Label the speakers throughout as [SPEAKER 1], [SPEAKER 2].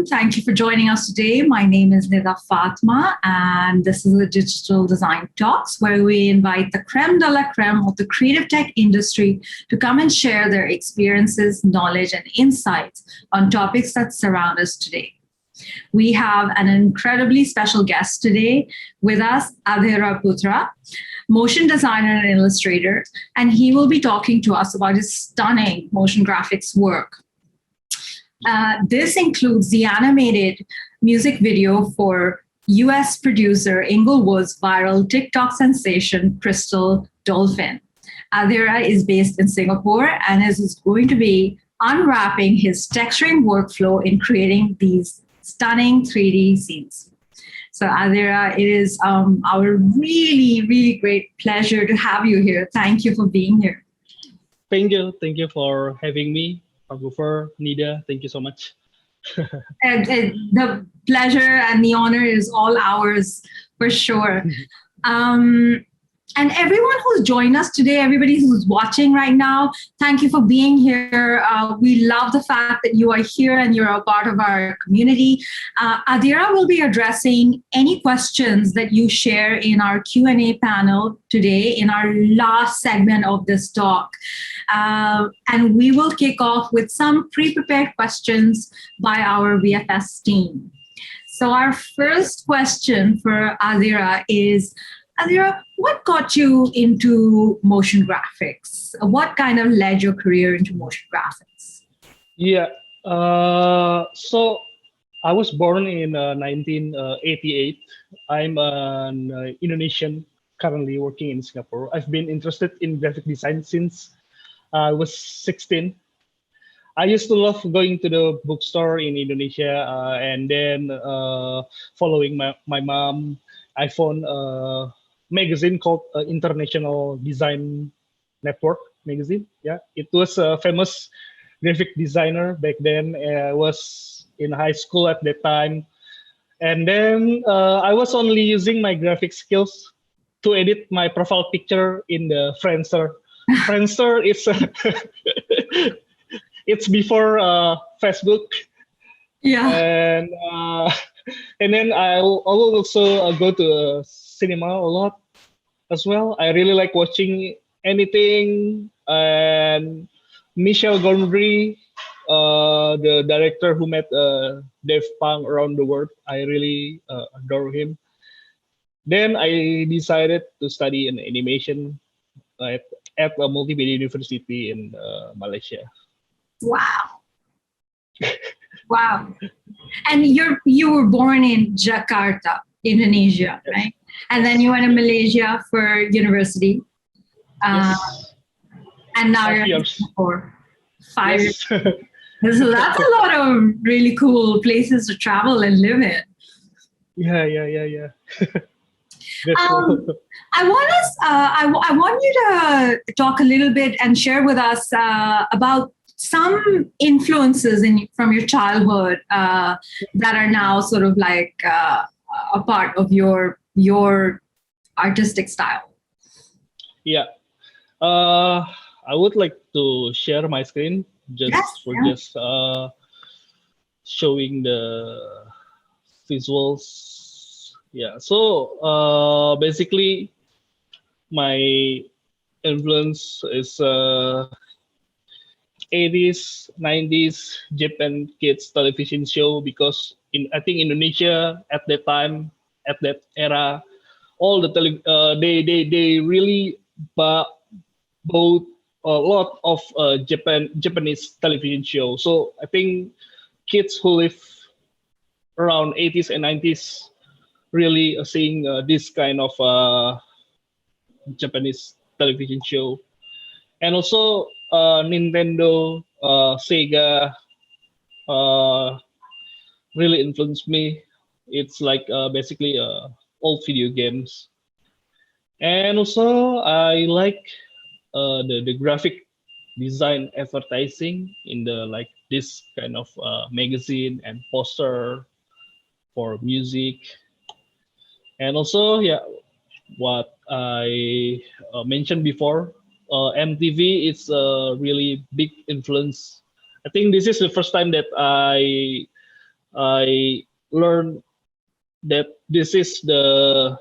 [SPEAKER 1] Thank you for joining us today. My name is Nida Fatma, and this is the Digital Design Talks, where we invite the creme de la creme of the creative tech industry to come and share their experiences, knowledge, and insights on topics that surround us today. We have an incredibly special guest today with us, Ardhira Putra, motion designer and illustrator, and he will be talking to us about his stunning motion graphics work. This includes the animated music video for US producer Inglewood's viral TikTok sensation, Crystal Dolphin. Ardhira is based in Singapore and is going to be unwrapping his texturing workflow in creating these stunning 3D scenes. So Ardhira, it is our really, really great pleasure to have you here. Thank you for being here.
[SPEAKER 2] Thank you. Thank you for having me. Photographer, Nida, thank you so much.
[SPEAKER 1] And the pleasure and the honor is all ours, for sure. And everyone who's joined us today, everybody who's watching right now, thank you for being here. We love the fact that you are here and you're a part of our community. Ardhira will be addressing any questions that you share in our Q&A panel today in our last segment of this talk. And we will kick off with some pre-prepared questions by our VFS team. So our first question for Ardhira is, Ardhira, what got you into motion graphics? What kind of led your career into motion graphics?
[SPEAKER 2] Yeah, so I was born in 1988. I'm an Indonesian, currently working in Singapore. I've been interested in graphic design since I was 16. I used to love going to the bookstore in Indonesia, and then following my mom, I found magazine called International Design Network magazine. Yeah, it was a famous graphic designer back then. I was in high school at that time, and then I was only using my graphic skills to edit my profile picture in the Friendster. Friendster is it's before Facebook.
[SPEAKER 1] Yeah,
[SPEAKER 2] and then I'll also go to cinema a lot as well. I really like watching anything. And Michel Gondry, the director who made Daft Punk Around the World, I really adore him. Then I decided to study in animation at a multimedia university in Malaysia.
[SPEAKER 1] wow. Wow. And you were born in Jakarta, Indonesia, right? And then you went to Malaysia for university.
[SPEAKER 2] Yes.
[SPEAKER 1] And now
[SPEAKER 2] 5
[SPEAKER 1] you're in
[SPEAKER 2] years.
[SPEAKER 1] Singapore. 5
[SPEAKER 2] Yes.
[SPEAKER 1] years. So that's a lot of really cool places to travel and live in.
[SPEAKER 2] Yeah. That's cool.
[SPEAKER 1] I want you to talk a little bit and share with us about some influences from your childhood that are now sort of like a part of your artistic style.
[SPEAKER 2] Yeah. I would like to share my screen just showing the visuals. Yeah. So basically, my influence is 80s, 90s Japan kids television show, because I think Indonesia at that time, at that era, all the they really bought a lot of Japanese television show. So I think kids who live around 80s and 90s really seeing this kind of Japanese television show. And also Nintendo, Sega really influenced me. It's like basically old video games. And also I like the graphic design advertising in the like this kind of magazine and poster for music. And also, yeah, what I mentioned before, MTV is a really big influence. I think this is the first time that I I learned that this is the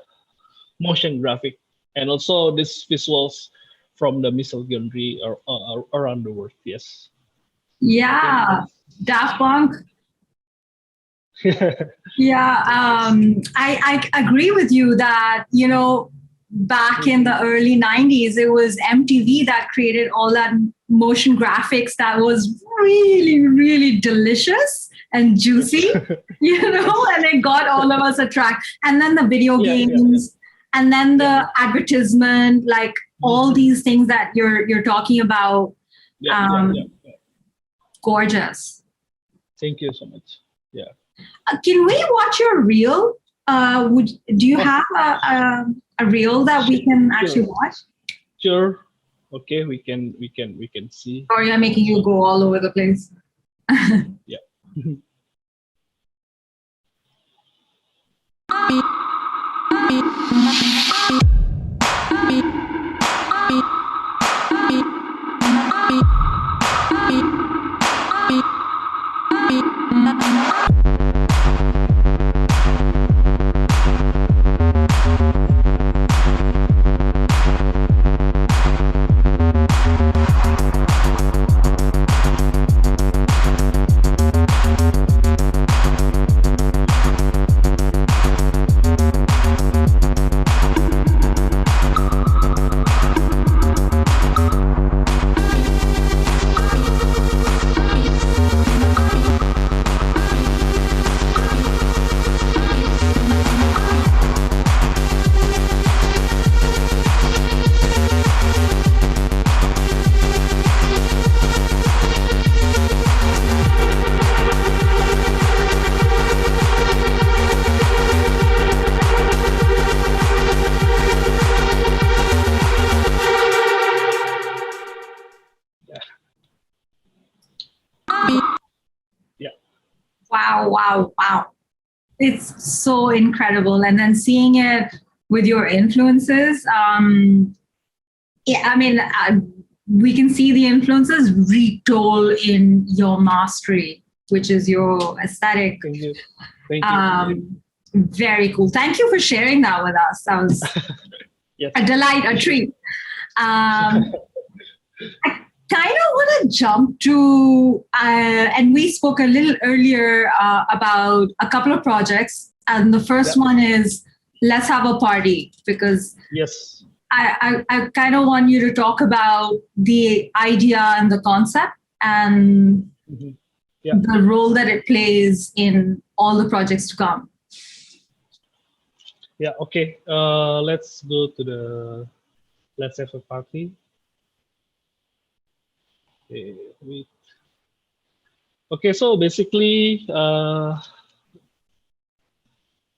[SPEAKER 2] motion graphic and also these visuals from the missile gunnery around the world. Yes.
[SPEAKER 1] Yeah, Daft Punk. Yeah, I agree with you that, back in the early 90s, it was MTV that created all that motion graphics that was really, really delicious and juicy, and it got all of us attracted. And then the video games, and then the advertisement, like all these things that you're talking about. Gorgeous.
[SPEAKER 2] Thank you so much. Yeah.
[SPEAKER 1] Can we watch your reel? Do you have a reel that we can actually watch?
[SPEAKER 2] Sure. Okay, we can see.
[SPEAKER 1] Sorry, I'm making you go all over the place.
[SPEAKER 2] Yeah.
[SPEAKER 1] Wow. It's so incredible. And then seeing it with your influences, we can see the influences retold in your mastery, which is your aesthetic.
[SPEAKER 2] Thank you. Thank you.
[SPEAKER 1] Very cool. Thank you for sharing that with us. That was a delight, a treat. I kind of want to jump to, and we spoke a little earlier about a couple of projects. And the first one is Let's Have a Party, because
[SPEAKER 2] yes,
[SPEAKER 1] I kind of want you to talk about the idea and the concept and the role that it plays in all the projects to come.
[SPEAKER 2] Yeah, okay. Let's go to the Let's Have a Party. Okay, so basically,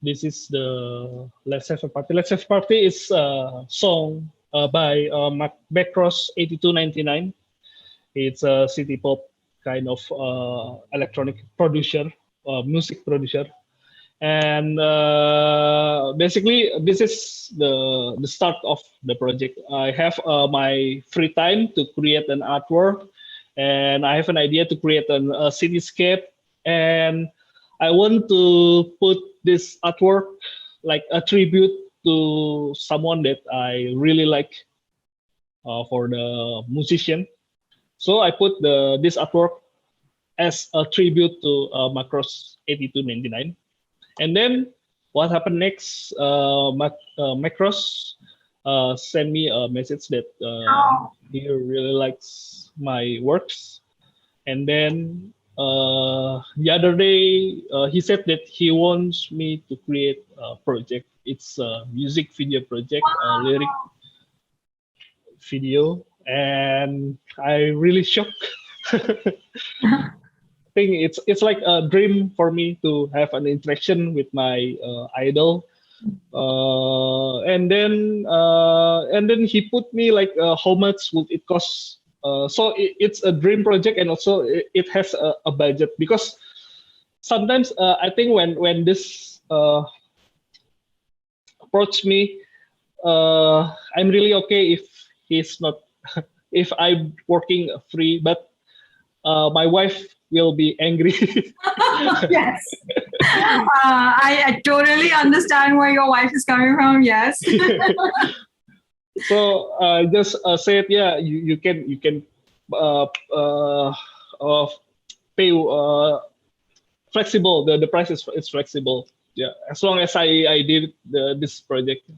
[SPEAKER 2] this is the Let's Have a Party. Let's Have a Party is a song by Macross 8299. It's a city pop kind of electronic producer, music producer. And basically, this is the start of the project. I have my free time to create an artwork, and I have an idea to create a cityscape, and I want to put this artwork like a tribute to someone that I really like for the musician. So I put this artwork as a tribute to Macross 8299. And then what happened next? Macross sent me a message that he really likes my works. And then the other day, he said that he wants me to create a project. It's a music video project, a lyric video. And I really shocked. I think it's like a dream for me to have an interaction with my idol, and then he put me like how much would it cost? So it's a dream project, and also it has a budget, because sometimes I think when this approach me, I'm really okay if he's not if I'm working free, but my wife will be angry
[SPEAKER 1] Yes. I totally understand where your wife is coming from. Yes.
[SPEAKER 2] So just said, yeah, you can uh, uh, uh, pay flexible. The price is flexible. Yeah, as long as I did this project.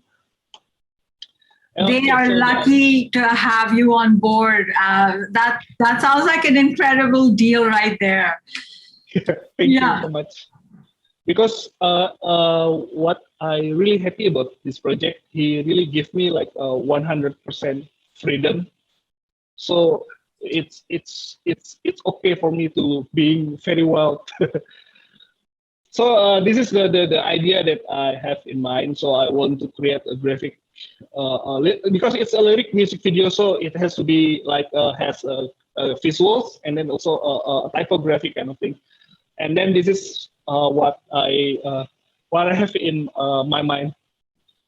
[SPEAKER 1] They
[SPEAKER 2] Okay,
[SPEAKER 1] are
[SPEAKER 2] so
[SPEAKER 1] lucky to have you on board. That sounds like an incredible deal right there.
[SPEAKER 2] thank you
[SPEAKER 1] Yeah.
[SPEAKER 2] so much. Because what I really happy about this project, he really gave me like 100% freedom. So it's okay for me to being very well. So this is the idea that I have in mind. So I want to create a graphic because it's a lyric music video, so it has to be like has visuals and then also a typographic kind of thing. And then this is what I have in my mind.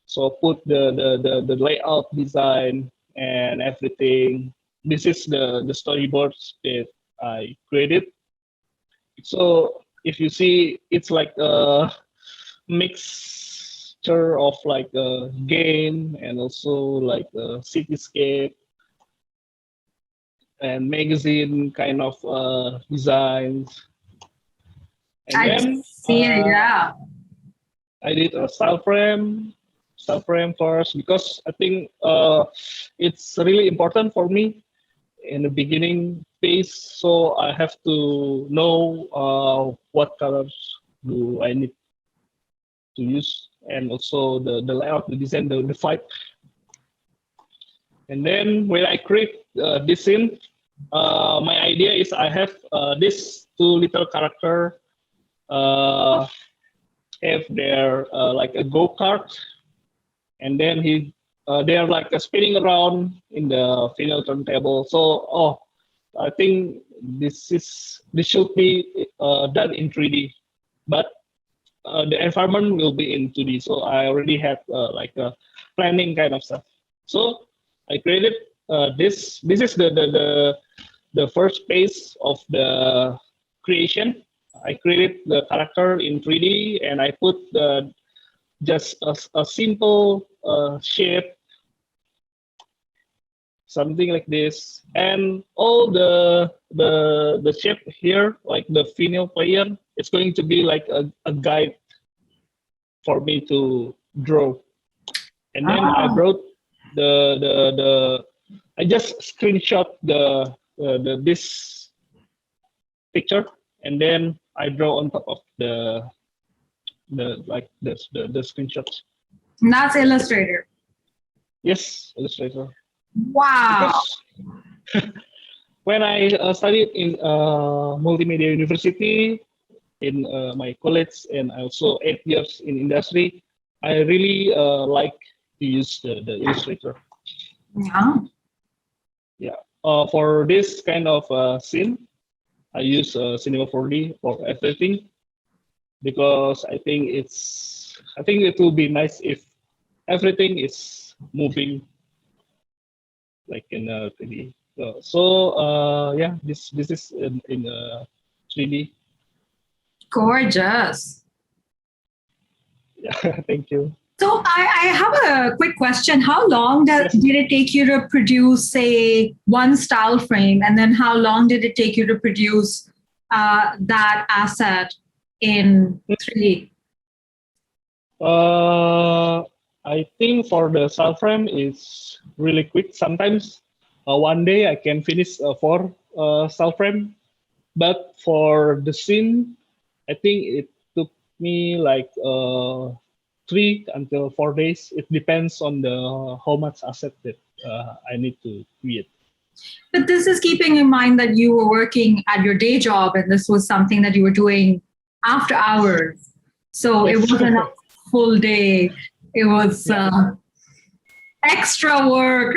[SPEAKER 2] So put the layout design and everything. This is the storyboards that I created. So if you see, it's like a mixture of like a game and also like a cityscape and magazine kind of designs. And
[SPEAKER 1] I
[SPEAKER 2] then
[SPEAKER 1] see it. Yeah.
[SPEAKER 2] I did a style frame first because I think it's really important for me in the beginning phase. So I have to know what colors do I need to use, and also the layout, the design, the fight. And then when I create this scene, my idea is I have this two little character uh, have their like a go-kart, and then they are like spinning around in the final turntable. So I think this should be done in 3D, but the environment will be in 2D. So I already have like a planning kind of stuff. So I created this. This is the first phase of the creation. I created the character in 3D and I put just a simple shape, something like this, and all the shape here, like the female player, it's going to be like a guide for me to draw. And then I
[SPEAKER 1] Oh,
[SPEAKER 2] wrote the I just screenshot the this picture, and then I draw on top of the like this the screenshots.
[SPEAKER 1] that's Illustrator.
[SPEAKER 2] Yes, Illustrator.
[SPEAKER 1] Wow.
[SPEAKER 2] Because when I studied in multimedia university in my college and also 8 years in industry, I really like to use the Illustrator.
[SPEAKER 1] Yeah.
[SPEAKER 2] Yeah. For this kind of scene, I use Cinema 4D for everything because I think it will be nice if everything is moving like in 3D. Yeah, this is in 3D.
[SPEAKER 1] Gorgeous.
[SPEAKER 2] Yeah, thank you.
[SPEAKER 1] So I have a quick question. How long
[SPEAKER 2] Yes.
[SPEAKER 1] did it take you to produce, say, one style frame? And then how long did it take you to produce that asset in 3D?
[SPEAKER 2] I think for the style frame is really quick. Sometimes one day I can finish 4 style frame, but for the scene, I think it took me like 3 until 4 days. It depends on the how much asset that I need to create.
[SPEAKER 1] But this is keeping in mind that you were working at your day job and this was something that you were doing after hours. So it
[SPEAKER 2] Yes.
[SPEAKER 1] wasn't a full day. It was extra work,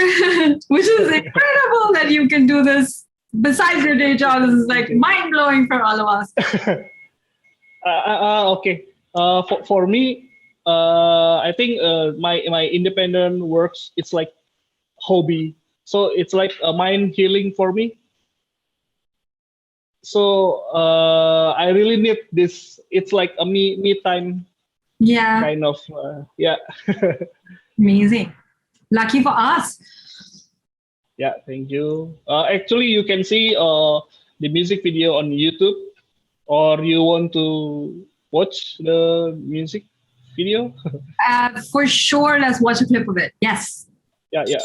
[SPEAKER 1] which is incredible that you can do this besides your day job. This is like mind blowing for all of us.
[SPEAKER 2] Okay. For me, I think my independent works, it's like hobby. So it's like a mind healing for me. So I really need this. It's like a me time
[SPEAKER 1] Yeah,
[SPEAKER 2] kind of. Yeah.
[SPEAKER 1] amazing. Lucky for us.
[SPEAKER 2] Yeah. Thank you. Actually, you can see the music video on YouTube, or you want to watch the music video.
[SPEAKER 1] For sure, let's watch a clip of it. Yes.
[SPEAKER 2] Yeah. Yeah.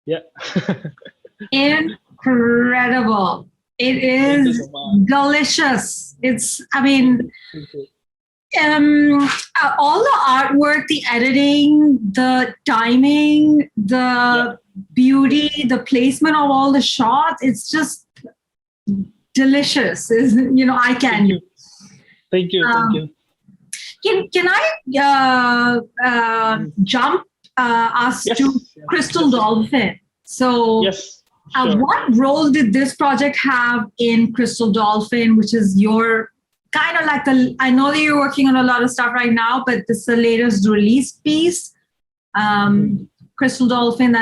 [SPEAKER 2] Yeah.
[SPEAKER 1] Incredible. It
[SPEAKER 2] Thank you
[SPEAKER 1] is
[SPEAKER 2] so much.
[SPEAKER 1] delicious. It's, I mean,
[SPEAKER 2] Thank you.
[SPEAKER 1] all the artwork, the editing, the timing,
[SPEAKER 2] Yeah.
[SPEAKER 1] the beauty, the placement of all the shots, it's just delicious. I
[SPEAKER 2] Thank
[SPEAKER 1] can.
[SPEAKER 2] you. Thank you. Thank
[SPEAKER 1] Um,
[SPEAKER 2] you.
[SPEAKER 1] can I jump us
[SPEAKER 2] Yes.
[SPEAKER 1] to Crystal
[SPEAKER 2] Yes.
[SPEAKER 1] Dolphin? So,
[SPEAKER 2] Yes. Sure.
[SPEAKER 1] what role did this project have in Crystal Dolphin, which is your kind of like I know that you're working on a lot of stuff right now, but this is the latest release piece, Crystal Dolphin.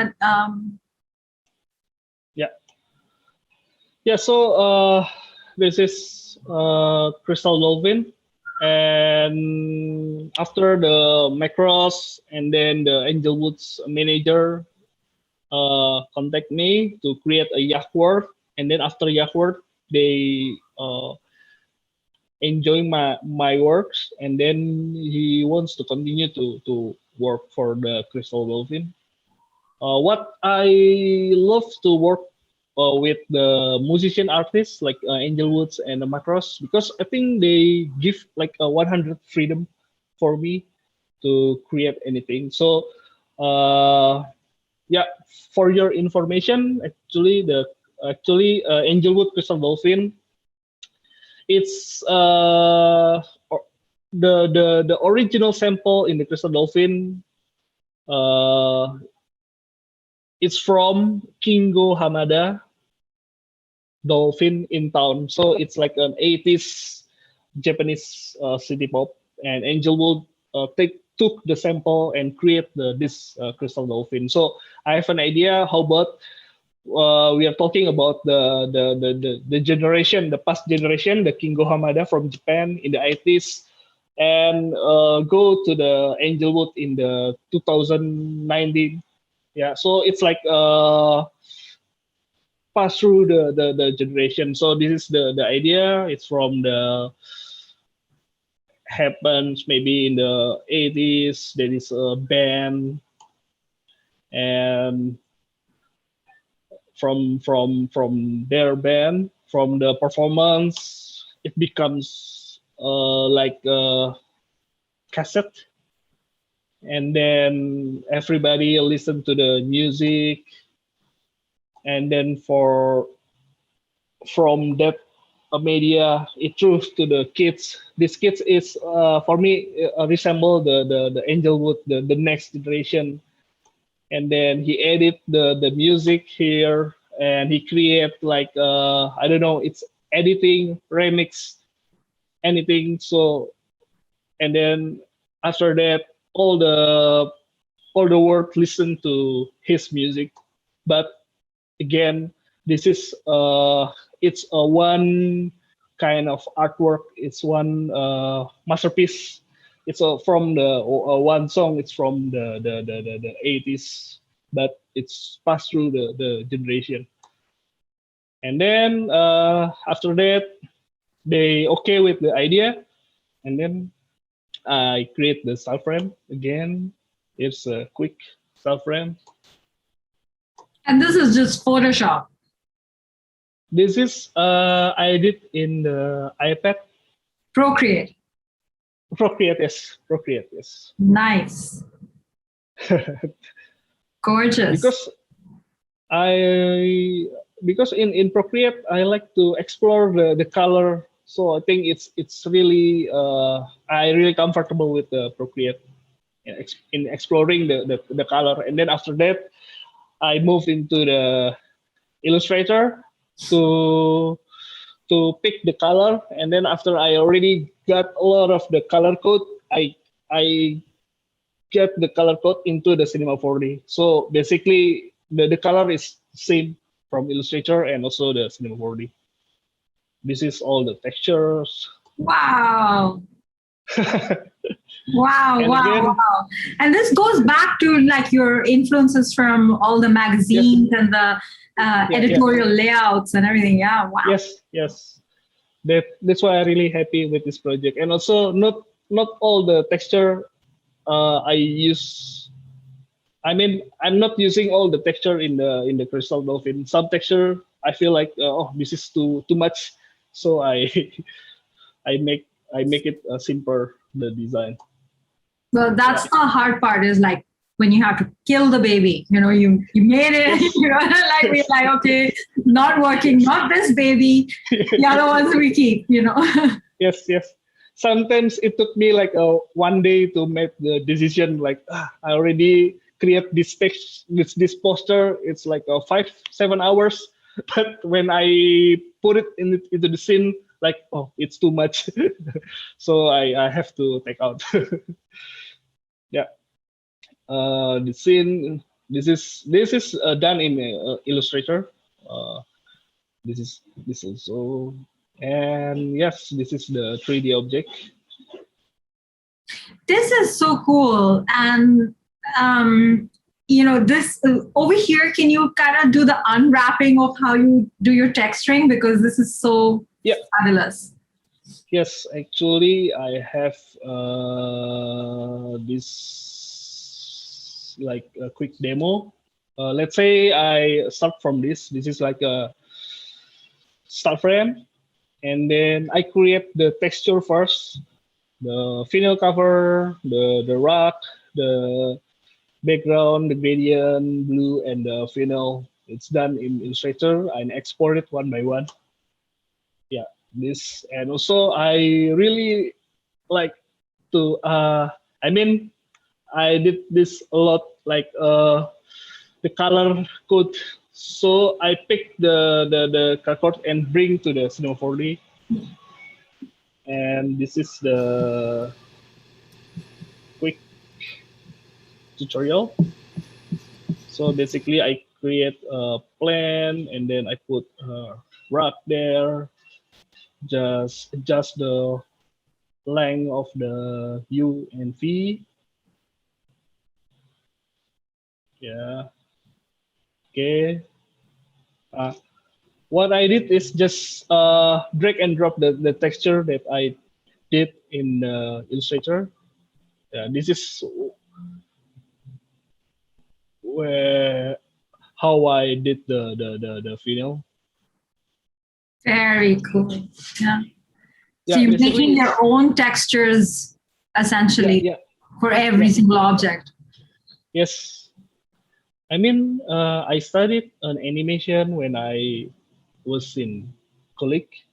[SPEAKER 2] Yeah. Yeah. So this is Crystal Dolphin, and after the Macross and then the Angelwood's manager contact me to create a Yacht World, and then after Yacht World, they enjoy my works, and then he wants to continue to work for the Crystal Dolphin. What I love to work with the musician artists like Angel Woods and Macross, because I think they give like a 100 freedom for me to create anything. So yeah, for your information, actually Angelwood Crystal Dolphin, it's the original sample in the Crystal Dolphin. Uh, it's from Kingo Hamada Dolphin in Town. So it's like an 80s Japanese city pop, and Angelwood took the sample and create this Crystal Dolphin. So I have an idea. How about we are talking about the generation, the past generation, the Kingo Hamada from Japan in the 80s, and go to the Angelwood in the 2019. Yeah, so it's like pass through the generation. So this is the idea. It's from the happens maybe in the 80s. There is a band, and from their band, from the performance, it becomes like a cassette, and then everybody listen to the music, and then from that media it through to the kids. This kids is for me resemble the Angelwood, the next generation. And then he edit the music here, and he create like I don't know, it's editing, remix, anything. So and then after that, all the world listen to his music. But again, this is it's a one kind of artwork. It's one masterpiece. It's from the one song. It's from the 80s, but it's passed through the generation. And then after that, they okay with the idea. And then I create the style frame again. It's a quick style frame.
[SPEAKER 1] And this is just Photoshop.
[SPEAKER 2] This is I did in the iPad.
[SPEAKER 1] Procreate.
[SPEAKER 2] Procreate, yes. Procreate, yes.
[SPEAKER 1] Nice. Gorgeous.
[SPEAKER 2] Because in Procreate I like to explore the color. So I think it's really I really comfortable with the Procreate in exploring the color. And then after that I moved into the Illustrator to pick the color. And then after I already got a lot of the color code, I get the color code into the Cinema 4D. So basically the color is same from Illustrator and also the Cinema 4D. This is all the textures.
[SPEAKER 1] Wow. Wow,
[SPEAKER 2] And
[SPEAKER 1] wow,
[SPEAKER 2] again,
[SPEAKER 1] wow. And this goes back to like your influences from all the magazines and the editorial layouts and everything. Yeah, wow.
[SPEAKER 2] Yes. That's why I'm really happy with this project. And also not all the texture I use. I mean, I'm not using all the texture in the Crystal Dolphin. Some texture I feel like oh, this is too much, so I I make it simpler, the design.
[SPEAKER 1] Well, that's the hard part, is like when you have to kill the baby. You know, you made it. You know, like we're like, okay, not working, not this baby. The other ones we keep. You know.
[SPEAKER 2] Yes. Sometimes it took me like 1 day to make the decision. Like I already create this text, this poster. It's like 5-7 hours. But when I put it into the scene, like oh, it's too much. So I have to take out. Yeah. The scene. This is done in Illustrator. This is also, and yes, this is the 3D object.
[SPEAKER 1] This is so cool. And you know, this over here, can you kind of do the unwrapping of how you do your texturing, because this is so fabulous.
[SPEAKER 2] Yes, actually I have this like a quick demo. Let's say I start from this is like a start frame, and then I create the texture first, the vinyl cover, the rock, the background, the gradient, blue, and the vinyl. It's done in Illustrator and export it one by one. Yeah, this. And also I really like to I mean, I did this a lot, like the color code. So I pick the color code and bring to the Cinema 4D. And this is the quick tutorial. So basically I create a plan and then I put a rock there, just adjust the length of the U and V. Yeah. Okay. What I did is just drag and drop the texture that I did in Illustrator. This is where how I did the final.
[SPEAKER 1] Very cool. Yeah. So you're making your own textures essentially for every single object.
[SPEAKER 2] Yes. I mean, I studied an animation when I was in college,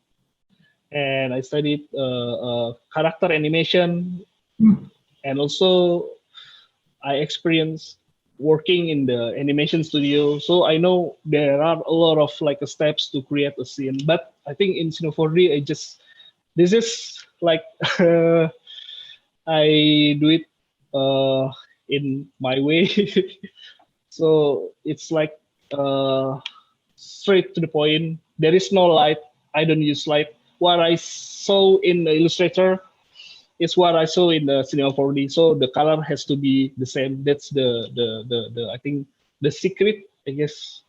[SPEAKER 2] and I studied character animation, and also I experienced working in the animation studio. So I know there are a lot of like steps to create a scene. But I think in Cinema 4D, this is like I do it in my way. So it's like straight to the point. There is no light. I don't use light. What I saw in the Illustrator is what I saw in the Cinema 4D. So the color has to be the same. That's the I think the secret, I guess.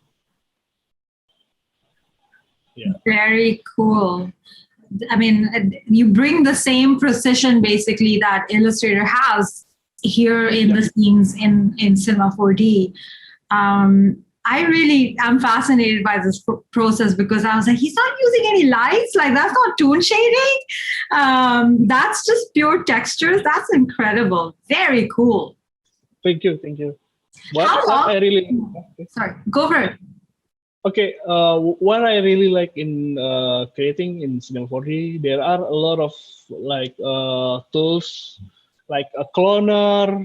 [SPEAKER 2] Yeah.
[SPEAKER 1] Very cool. I mean, you bring the same precision basically that Illustrator has here in the scenes in Cinema 4D. I really am fascinated by this process because I was like, he's not using any lights, like that's not tone shading. That's just pure textures. That's incredible. Very cool.
[SPEAKER 2] Thank you, thank you.
[SPEAKER 1] How long?
[SPEAKER 2] What I really
[SPEAKER 1] sorry, go for it.
[SPEAKER 2] Okay, what I really like in creating in Cinema 4D, there are a lot of like tools, like a cloner,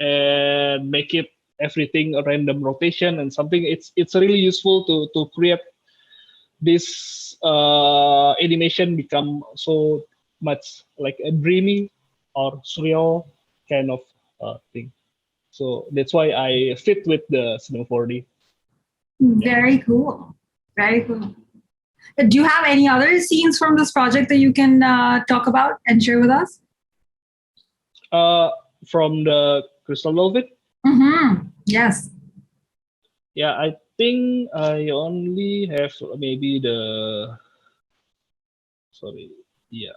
[SPEAKER 2] and make it everything a random rotation and something. It's really useful to create this animation become so much like a dreamy or surreal kind of thing. So that's why I fit with the Cinema 4D.
[SPEAKER 1] Very cool. Very cool. Do you have any other scenes from this project that you can talk about and share with us?
[SPEAKER 2] From the Crystal Dolphin?
[SPEAKER 1] Mm-hmm. Yes.
[SPEAKER 2] Yeah, I think I only have maybe the, sorry, yeah.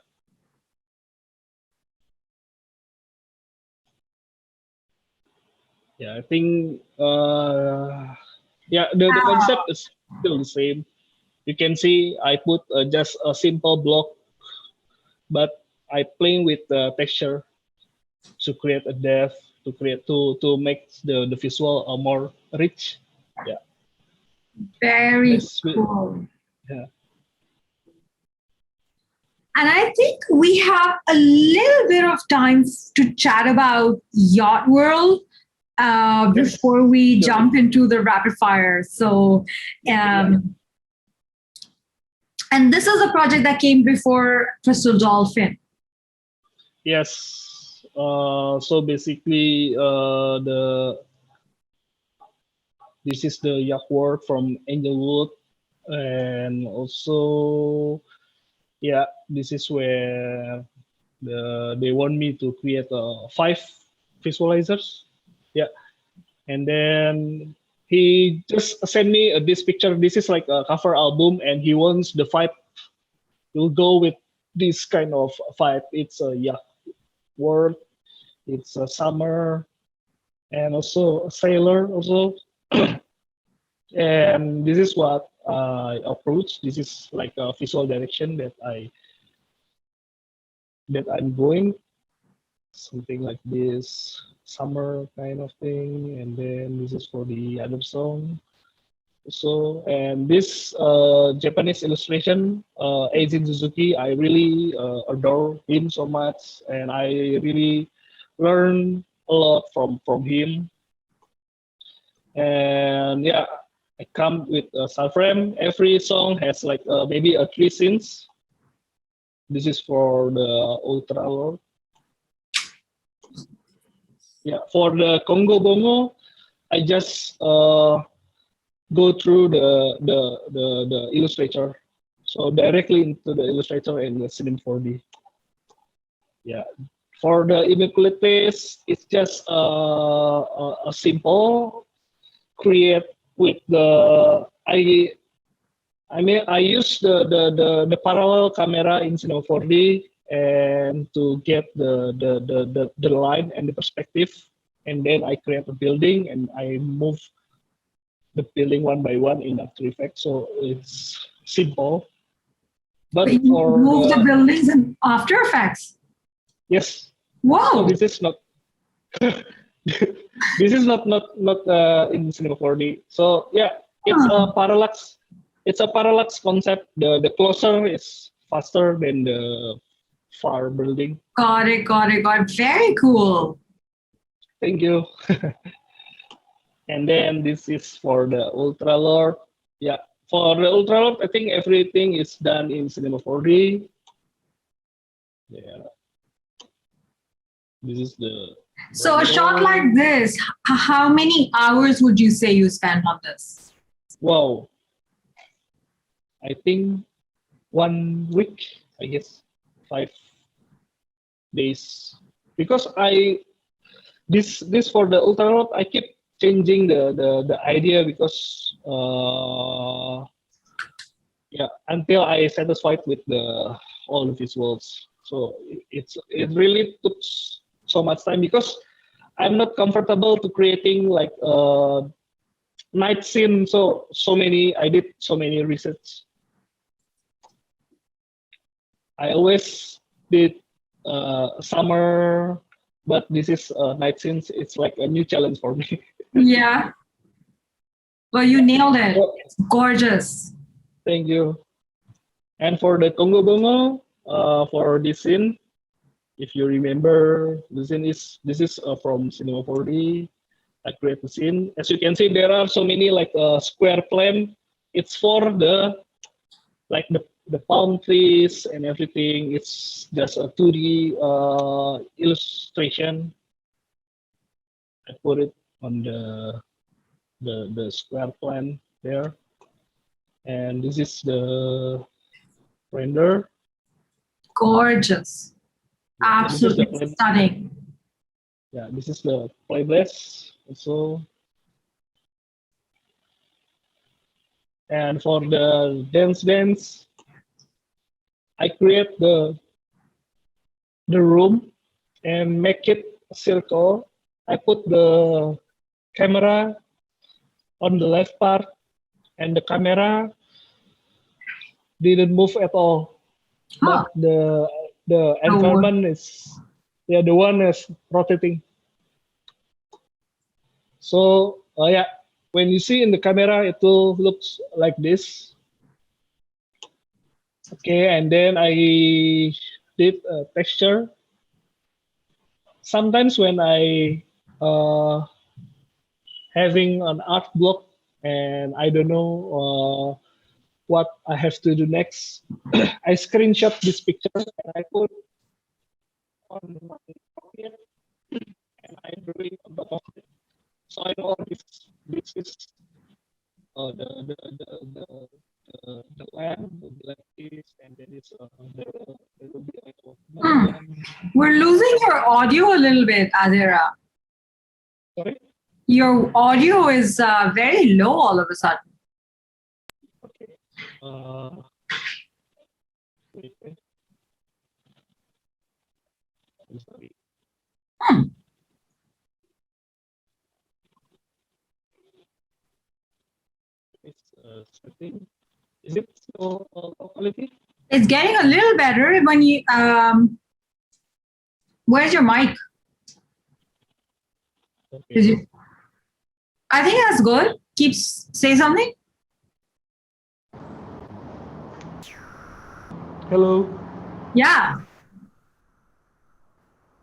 [SPEAKER 2] Yeah, I think, yeah, the concept is still the same. You can see I put just a simple block, but I playing with the texture to create a depth, to make the visual more rich. Yeah.
[SPEAKER 1] Very cool.
[SPEAKER 2] Yeah.
[SPEAKER 1] And I think we have a little bit of time to chat about Yacht World before we jump into the rapid fire. So, and this is a project that came before Crystal Dolphin.
[SPEAKER 2] Yes. So basically, this is the Yacht World from Angelwood, and also, yeah, this is where they want me to create 5 visualizers. Yeah, and then he just sent me this picture. This is like a cover album, and he wants the vibe. Will go with this kind of vibe. It's a Yacht World. It's a summer, and also a sailor also. And this is what I approach. This is like a visual direction that I'm going, something like this summer kind of thing. And then this is for the other song. So, and this Japanese illustration, Eijin Suzuki, I really adore him so much, and I really learn a lot from him. And yeah, I come with a subframe. Every song has like maybe 3 scenes. This is for the Ultra Lord. Yeah, for the Congo Bongo, I just go through the Illustrator, so directly into the Illustrator and the Cinema 4D. Yeah, for the Immaculates, it's just a simple create with the I use the parallel camera in Cinema 4D and to get the line and the perspective, and then I create a building and I move the building one by one in After Effects. So it's simple. But
[SPEAKER 1] you
[SPEAKER 2] for
[SPEAKER 1] move the buildings in After Effects.
[SPEAKER 2] Yes.
[SPEAKER 1] Whoa.
[SPEAKER 2] So this is not this is not in Cinema 4D. So yeah, it's a parallax. It's a parallax concept. The closer is faster than the far building.
[SPEAKER 1] Got it. Very cool.
[SPEAKER 2] Thank you. And then this is for the Ultra Lord. Yeah, for the Ultra Lord, I think everything is done in Cinema 4D. Yeah. This is the.
[SPEAKER 1] So a shot like this, how many hours would you say you spent on this?
[SPEAKER 2] Wow. I think 1 week, I guess, 5 days. Because this for the Ultra Lord, I keep changing the idea because yeah, until I satisfied with the all the visuals. So it really took so much time because I'm not comfortable to creating like a night scene. I did so many research. I always did summer, but this is night scenes. It's like a new challenge for me.
[SPEAKER 1] Yeah. Well, you nailed it. It's gorgeous.
[SPEAKER 2] Thank you. And for the Congo Bongo, for this scene, if you remember, this is from Cinema 4D. I create the scene. As you can see, there are so many like square plane. It's for the like the palm trees and everything. It's just a 2D illustration. I put it on the square plan there, and this is the render.
[SPEAKER 1] Gorgeous. Absolutely stunning.
[SPEAKER 2] Yeah, this is the playlist also. And for the dance, I create the room and make it a circle. I put the camera on the left part, and the camera didn't move at all.
[SPEAKER 1] Huh.
[SPEAKER 2] But the environment is the one is rotating. So yeah, when you see in the camera, it will look like this. Okay, and then I did a texture. Sometimes when I having an art block and I don't know what I have to do next, I screenshot this picture and I put on my pocket and I drew it on the pocket. So I know this is the land will be like this, and then it's there will be like
[SPEAKER 1] We're losing your audio a little bit, Ardhira.
[SPEAKER 2] Sorry?
[SPEAKER 1] Your audio is very low all of a sudden.
[SPEAKER 2] Okay. Wait. I'm sorry. It's setting. Is it still quality?
[SPEAKER 1] It's getting a little better when you. Where's your mic?
[SPEAKER 2] Okay.
[SPEAKER 1] I think that's good. Say something.
[SPEAKER 2] Hello.
[SPEAKER 1] Yeah.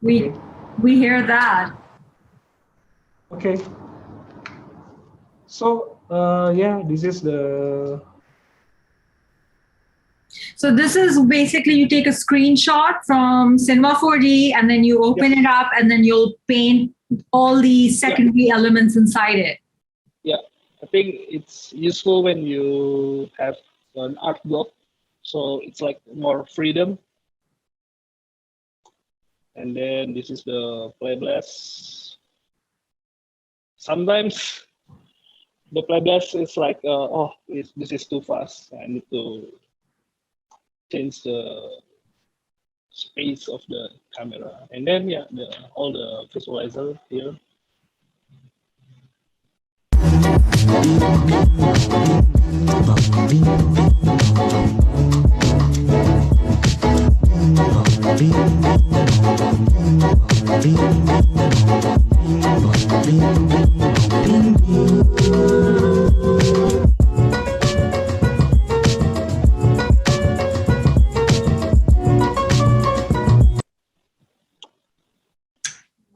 [SPEAKER 1] We hear that.
[SPEAKER 2] Okay. So yeah, this is the.
[SPEAKER 1] So this is basically you take a screenshot from Cinema 4D and then you open it up and then you'll paint all the secondary elements inside it.
[SPEAKER 2] Yeah, I think it's useful when you have an art block, so it's like more freedom. And then this is the playblast. Sometimes the playblast is like, this is too fast. I need to change the space of the camera. And then all the visualizer here.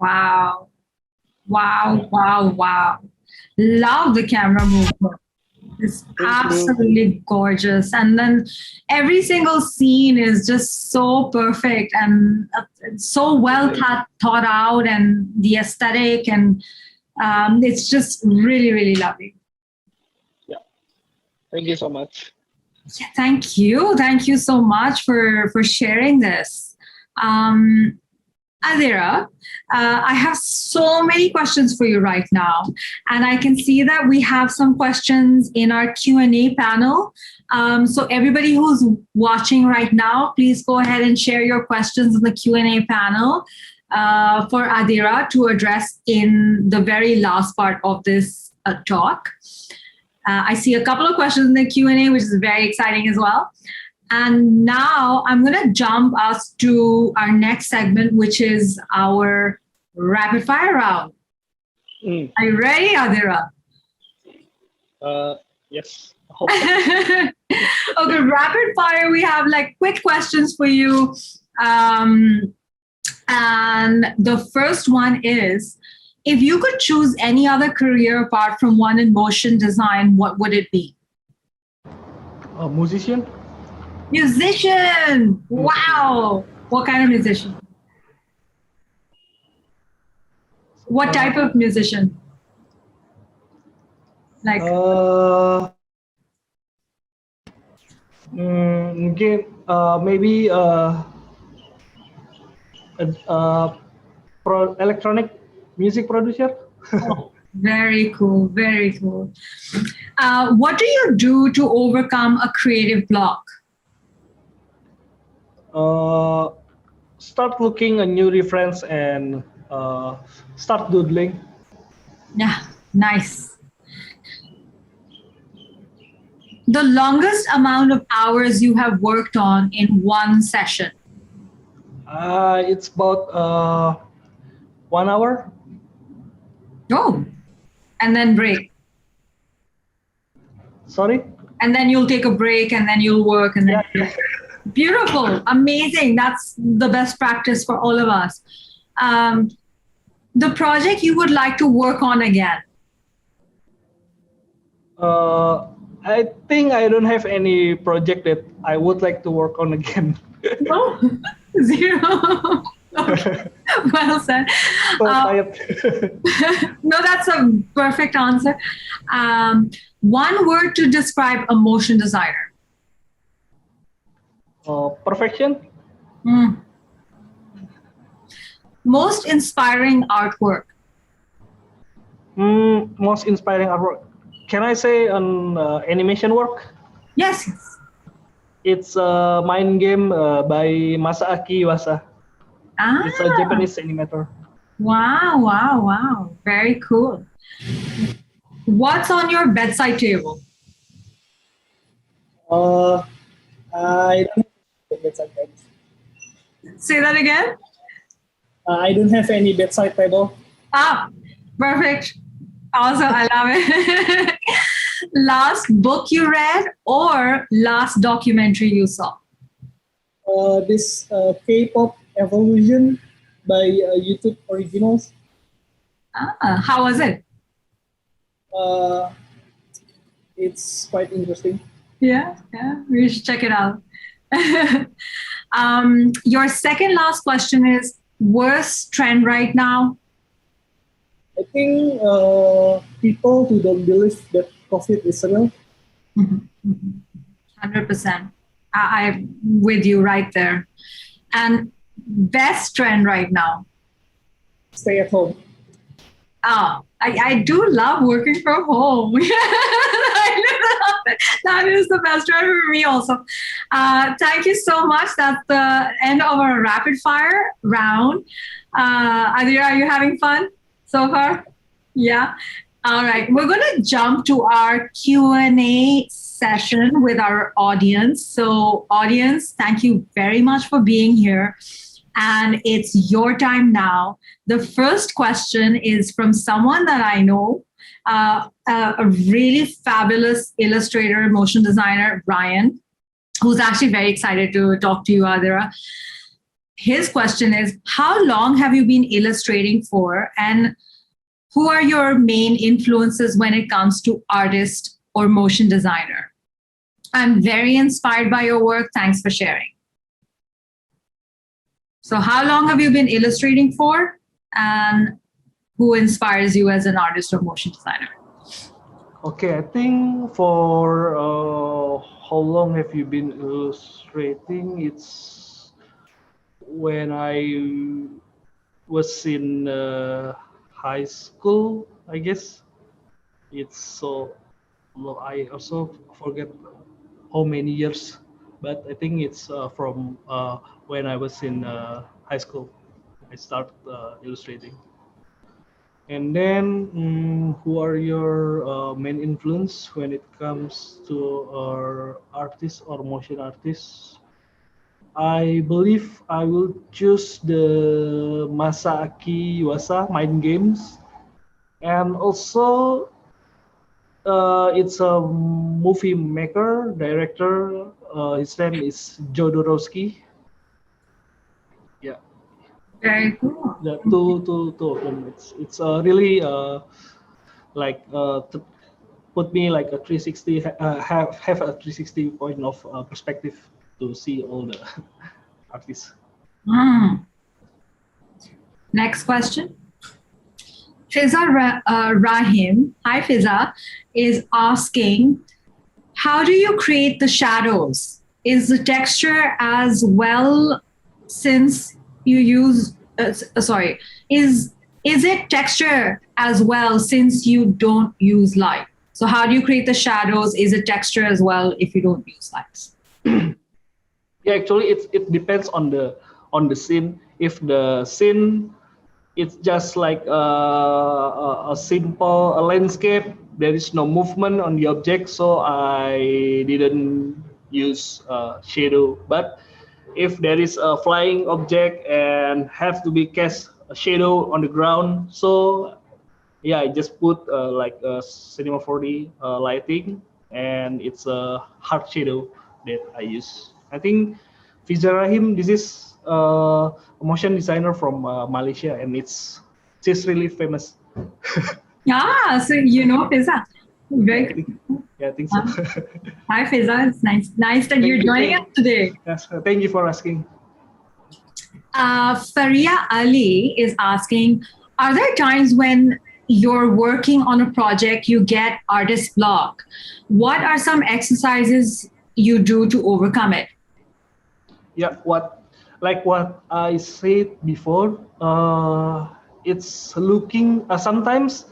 [SPEAKER 1] Wow. Wow, wow, wow. Love the camera movement. It's absolutely gorgeous. And then every single scene is just so perfect and so well thought out, and the aesthetic, and it's just really, really lovely.
[SPEAKER 2] Yeah. Thank you so much.
[SPEAKER 1] Yeah, thank you. Thank you so much for sharing this. Ardhira, I have so many questions for you right now, and I can see that we have some questions in our Q&A panel. So everybody who's watching right now, please go ahead and share your questions in the Q&A panel for Ardhira to address in the very last part of this talk. I see a couple of questions in the Q&A, which is very exciting as well. And now I'm going to jump us to our next segment, which is our rapid fire round. Are you ready, Ardhira?
[SPEAKER 2] Yes.
[SPEAKER 1] Okay, rapid fire. We have like quick questions for you. And the first one is, if you could choose any other career apart from one in motion design, what would it be?
[SPEAKER 2] A musician.
[SPEAKER 1] Musician. Wow. What kind of musician? What type of musician? Like
[SPEAKER 2] maybe electronic music producer.
[SPEAKER 1] Oh, very cool. Very cool. What do you do to overcome a creative block?
[SPEAKER 2] Start looking a new reference and start doodling.
[SPEAKER 1] Yeah, nice. The longest amount of hours you have worked on in one session?
[SPEAKER 2] It's about 1 hour.
[SPEAKER 1] Oh, and then break.
[SPEAKER 2] Sorry?
[SPEAKER 1] And then you'll take a break and then you'll work and then.
[SPEAKER 2] Yeah.
[SPEAKER 1] Beautiful, amazing. That's the best practice for all of us. The project you would like to work on again?
[SPEAKER 2] I think I don't have any project that I would like to work on again.
[SPEAKER 1] No, zero. Well said.
[SPEAKER 2] So tired.
[SPEAKER 1] No, that's a perfect answer. One word to describe a motion designer.
[SPEAKER 2] Perfection.
[SPEAKER 1] Most inspiring artwork.
[SPEAKER 2] Most inspiring artwork. Can I say an animation work?
[SPEAKER 1] Yes.
[SPEAKER 2] It's a mind game by Masaaki Iwasa. It's a Japanese animator.
[SPEAKER 1] Wow. Very cool. What's on your bedside table?
[SPEAKER 3] I don't have bedside table.
[SPEAKER 1] Say that again?
[SPEAKER 3] I don't have any bedside table.
[SPEAKER 1] Perfect. Awesome. I love it. Last book you read or last documentary you saw?
[SPEAKER 3] This K-pop Evolution by YouTube Originals.
[SPEAKER 1] How was it?
[SPEAKER 3] It's quite interesting.
[SPEAKER 1] Yeah, we should check it out. Your second last question is, worst trend right now?
[SPEAKER 3] I think people who don't believe that COVID is real.
[SPEAKER 1] 100%. I'm with you right there. And best trend right now?
[SPEAKER 3] Stay at home.
[SPEAKER 1] I do love working from home. That is the best trend for me also. Thank you so much. That's the end of our rapid fire round. Ardhira, are you having fun so far? Yeah. All right. We're going to jump to our Q&A session with our audience. So audience, thank you very much for being here. And it's your time now. The first question is from someone that I know, a really fabulous illustrator, motion designer, Ryan, who's actually very excited to talk to you, Ardhira. His question is, how long have you been illustrating for? And who are your main influences when it comes to artist or motion designer? I'm very inspired by your work. Thanks for sharing. So how long have you been illustrating for? And who inspires you as an artist or motion designer?
[SPEAKER 2] Okay, I think for how long have you been illustrating? It's when I was in high school, I guess. It's so low. I also forget how many years, but I think it's from when I was in high school. I started illustrating. And then, who are your main influence when it comes to artists or motion artists? I believe I will choose the Masaaki Yuasa Mind Games, and also it's a movie maker director. His name is Jodorowsky. Yeah,
[SPEAKER 1] Very cool.
[SPEAKER 2] the two of them. It's really like put me like a 360 have a 360 point of perspective to see all the artists.
[SPEAKER 1] Mm. Next question. Rahim, hi Fiza, is asking, how do you create the shadows? Is the texture as well since you use, is it texture as well since you don't use light? So how do you create the shadows? Is it texture as well if you don't use lights?
[SPEAKER 2] Yeah, actually, it depends on the scene. If the scene it's just like a simple landscape, there is no movement on the object, so I didn't use shadow. But if there is a flying object and have to be cast a shadow on the ground, so yeah, I just put like a Cinema 4D lighting, and it's a hard shadow that I use. I think Fiza Rahim, this is a motion designer from Malaysia, and she's really famous.
[SPEAKER 1] Ah, so you know Fiza. Very
[SPEAKER 2] Yeah, I think so.
[SPEAKER 1] Hi Fiza, it's nice that you're joining us today.
[SPEAKER 2] Yes, thank you for asking.
[SPEAKER 1] Faria Ali is asking, are there times when you're working on a project, you get artist block? What are some exercises you do to overcome it?
[SPEAKER 2] Yeah, what I said before, it's looking sometimes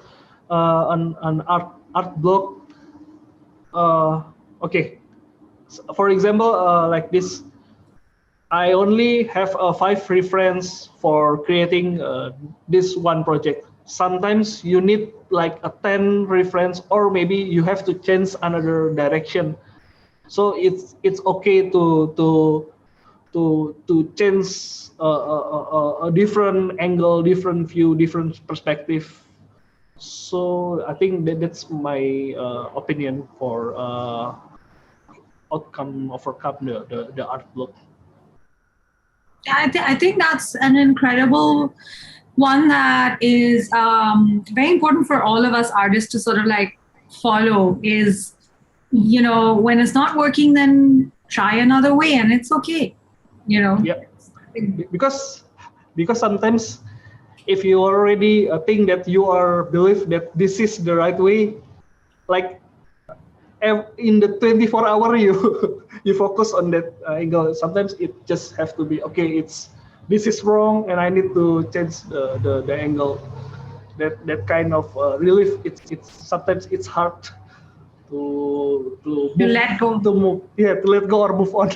[SPEAKER 2] an art block. Okay, for example, like this, I only have 5 reference for creating this one project. Sometimes you need like a 10 reference, or maybe you have to change another direction. So it's okay to change a different angle, different view, different perspective. So I think that's my opinion for overcome the art block.
[SPEAKER 1] I think that's an incredible one that is very important for all of us artists to sort of like follow is, you know, when it's not working, then try another way and it's okay, you know.
[SPEAKER 2] Yeah, because sometimes if you already think that you are believe that this is the right way, like in the 24-hour you you focus on that angle. Sometimes it just have to be okay. This is wrong, and I need to change the angle. That kind of relief. It's sometimes it's hard to
[SPEAKER 1] let go,
[SPEAKER 2] to move. Yeah, to let go or move on.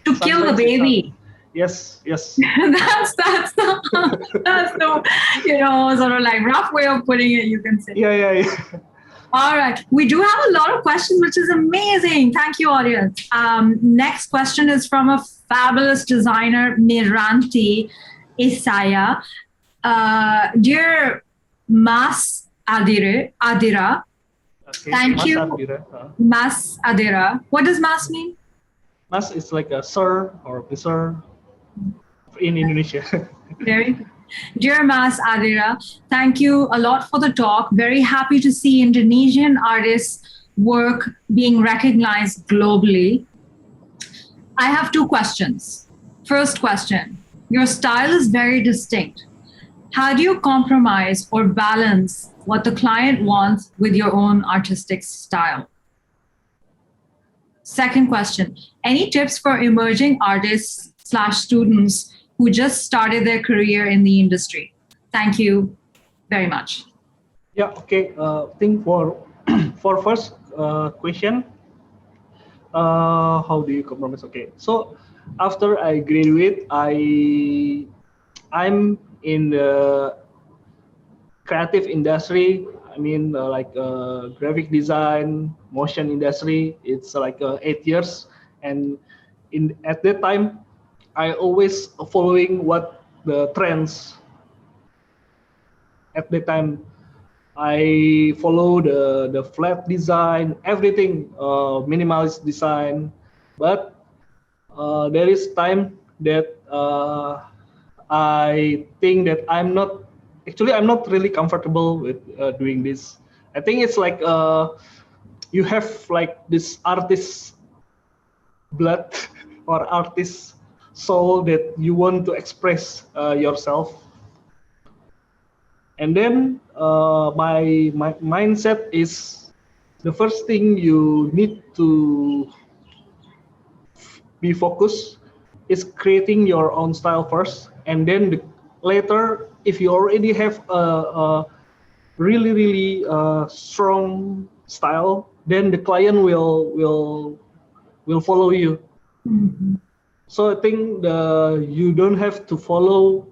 [SPEAKER 1] To kill the baby.
[SPEAKER 2] Yes.
[SPEAKER 1] that's the you know, sort of like rough way of putting it, you can say.
[SPEAKER 2] Yeah.
[SPEAKER 1] All right. We do have a lot of questions, which is amazing. Thank you, audience. Next question is from a fabulous designer, Miranti Isaya. Dear Mas Ardhira,
[SPEAKER 2] okay.
[SPEAKER 1] Thank
[SPEAKER 2] Mas
[SPEAKER 1] you.
[SPEAKER 2] Ardhira.
[SPEAKER 1] Mas Ardhira. What does Mas mean?
[SPEAKER 2] Mas is like a sir or sir in Indonesia.
[SPEAKER 1] Very good. Dear Mas Ardhira, thank you a lot for the talk. Very happy to see Indonesian artists' work being recognized globally. I have 2 questions. First question, your style is very distinct. How do you compromise or balance what the client wants with your own artistic style? Second question, any tips for emerging artists / students who just started their career in the industry? Thank you very much.
[SPEAKER 3] Yeah, okay. I think for for first question, how do you compromise? Okay, so after I graduate, I'm in the creative industry. I mean, like graphic design, motion industry. It's like 8 years, and in at that time, I always following what the trends at the time. I follow the flat design, everything, minimalist design. But there is time that I think that I'm not really comfortable with doing this. I think it's like you have like this artist blood or artist soul that you want to express yourself. And then my mindset is the first thing you need to be focused is creating your own style first, and then later, if you already have a really strong style, then the client will follow you.
[SPEAKER 1] Mm-hmm.
[SPEAKER 3] So I think you don't have to follow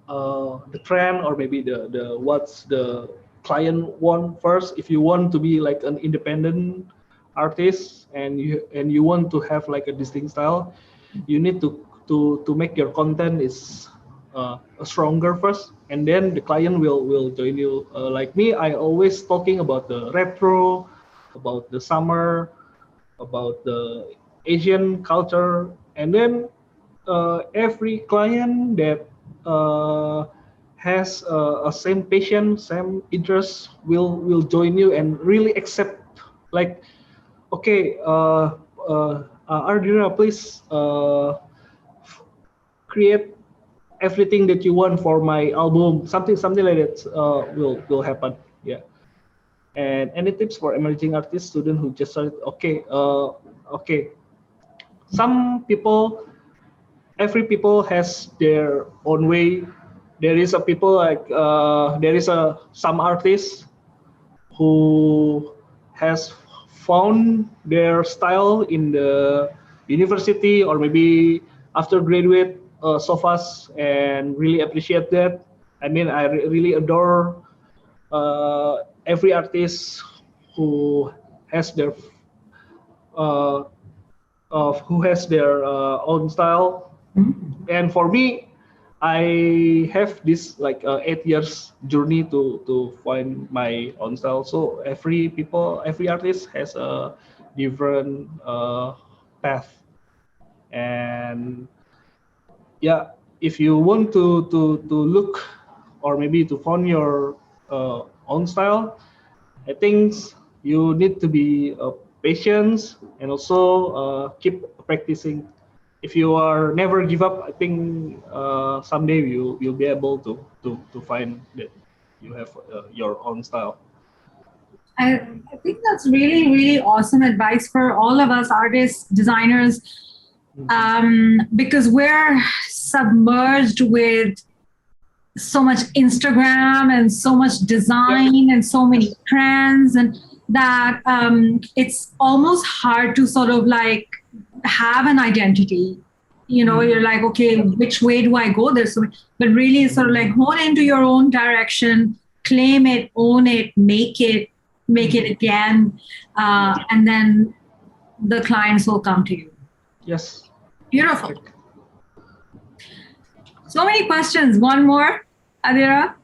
[SPEAKER 3] the trend, or maybe the what's the client want first. If you want to be like an independent artist, and you want to have like a distinct style, you need to make your content is stronger first, and then the client will join you. Like me, I always talking about the retro, about the summer, about the Asian culture, and then every client that uh, has a same passion, same interest will join you and really accept. Like, okay, Ardhira, please create everything that you want for my album. Something like that will happen. Yeah. And any tips for emerging artists, student who just started? Okay, okay. Some people, every people has their own way. There is a people like there is a some artists who has found their style in the university, or maybe after graduate so fast, and really appreciate that. I mean, I really adore every artist who has their uh, who has their own style. And for me, I have this like 8 years journey to find my own style. So every artist has a different path. And yeah, if you want to look, or maybe to find your own style, I think you need to be patient, and also keep practicing. If you are never give up, I think someday you'll be able to find that you have your own style.
[SPEAKER 1] I think that's really, really awesome advice for all of us artists, designers, because we're submerged with so much Instagram and so much design and so many trends, and that it's almost hard to sort of like have an identity. You know, you're like, okay, which way do I go? There's so many, but really sort of like hone into your own direction, claim it, own it, make it again, and then the clients will come to you.
[SPEAKER 3] Yes.
[SPEAKER 1] Beautiful. So many questions. One more, Ardhira.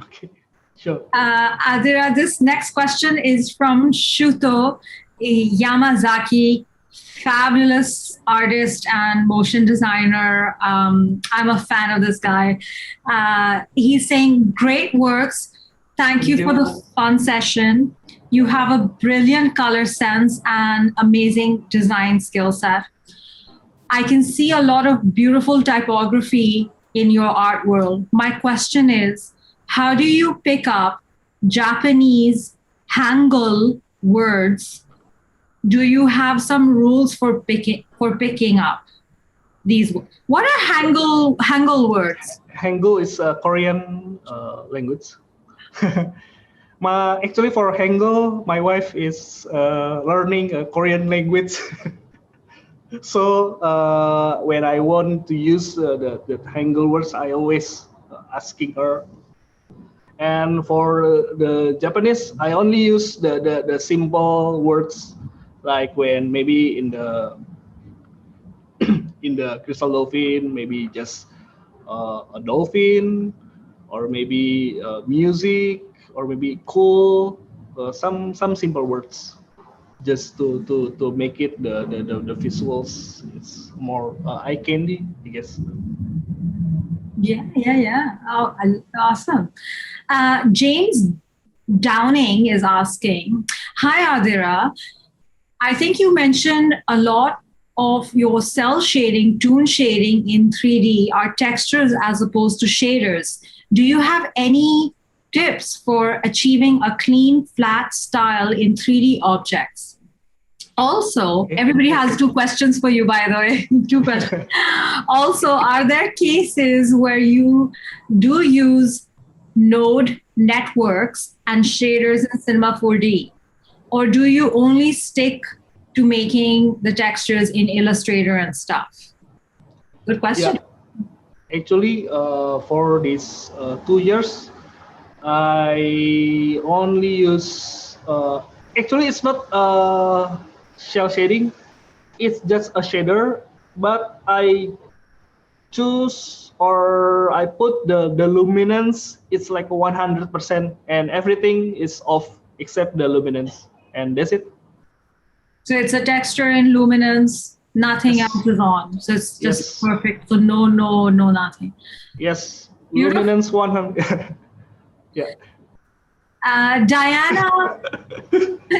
[SPEAKER 3] Okay. Sure.
[SPEAKER 1] Ardhira, this next question is from Shuto Yamazaki, fabulous artist and motion designer. I'm a fan of this guy. He's saying, great works. Thank you for the fun session. You have a brilliant color sense and amazing design skill set. I can see a lot of beautiful typography in your art world. My question is, how do you pick up Japanese Hangul words? Do you have some rules for picking up these words? What are Hangul words?
[SPEAKER 3] Hangul is a Korean language. Actually, for Hangul, my wife is learning a Korean language. So when I want to use the Hangul words, I always asking her. And for the Japanese, I only use the simple words, like when maybe in the in the crystal dolphin, maybe just a dolphin, or maybe music, or maybe cool, some simple words, just to make it the visuals. It's more eye candy, I guess.
[SPEAKER 1] Yeah. Oh, awesome. James Downing is asking, hi, Ardhira. I think you mentioned a lot of your cell shading, toon shading in 3D are textures as opposed to shaders. Do you have any tips for achieving a clean, flat style in 3D objects? Also, everybody has two questions for you, by the way. Two questions. Also, are there cases where you do use node networks and shaders in Cinema 4D? Or do you only stick to making the textures in Illustrator and stuff? Good question.
[SPEAKER 3] Yeah. Actually, for these 2 years, I only use. Actually, it's not shell shading. It's just a shader, but I choose or I put the luminance. It's like 100%, and everything is off except the luminance, and that's it.
[SPEAKER 1] So it's a texture in luminance, nothing
[SPEAKER 3] Yes.
[SPEAKER 1] else is on. So it's just
[SPEAKER 3] Yes.
[SPEAKER 1] perfect. So no, nothing.
[SPEAKER 3] Yes,
[SPEAKER 1] Beautiful.
[SPEAKER 3] luminance 100. Yeah.
[SPEAKER 1] Diana,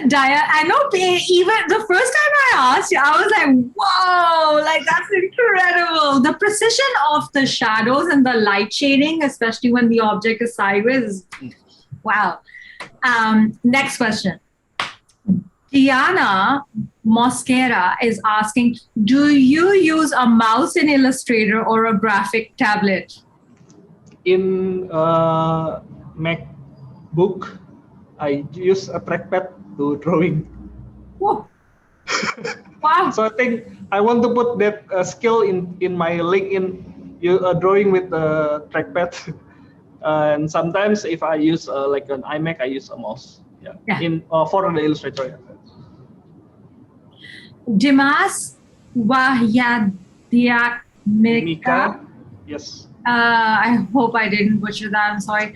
[SPEAKER 1] I know even the first time I asked you, I was like, whoa, like that's incredible. The precision of the shadows and the light shading, especially when the object is sideways, wow. Next question. Diana Mosquera is asking, do you use a mouse in Illustrator or a graphic tablet?
[SPEAKER 3] In MacBook, I use a trackpad to drawing.
[SPEAKER 1] Whoa. Wow.
[SPEAKER 3] So I think I want to put that skill in my LinkedIn. You drawing with the trackpad, and sometimes if I use like an iMac, I use a mouse. Yeah. In for the Illustrator. Yeah.
[SPEAKER 1] Dimas Wahyadhyamika.
[SPEAKER 3] Mika, yes.
[SPEAKER 1] I hope I didn't butcher that. I'm sorry.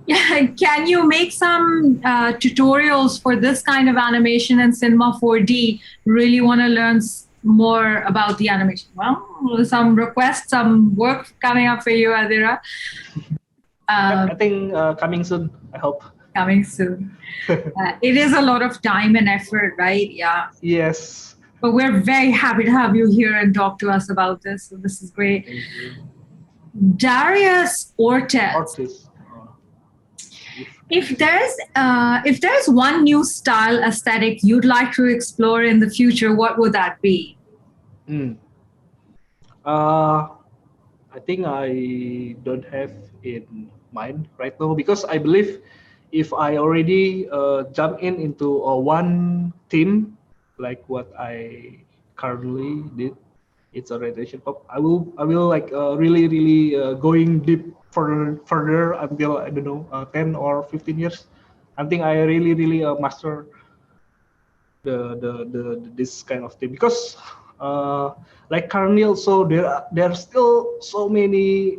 [SPEAKER 1] Yeah, can you make some tutorials for this kind of animation in Cinema 4D? Really want to learn more about the animation. Well, some requests, some work coming up for you, Ardhira.
[SPEAKER 3] I think coming soon, I hope.
[SPEAKER 1] Coming soon. It is a lot of time and effort, right? Yeah.
[SPEAKER 3] Yes.
[SPEAKER 1] But we're very happy to have you here and talk to us about this. So this is great. Darius Ortiz. If there's one new style aesthetic you'd like to explore in the future, what would that be?
[SPEAKER 3] I think I don't have in mind right now, because I believe if I already jump into one theme, like what I currently did, it's a radiation pop. I will like really going deep further until I don't know 10 or 15 years. I think I really master the this kind of thing, because like currently also there are still so many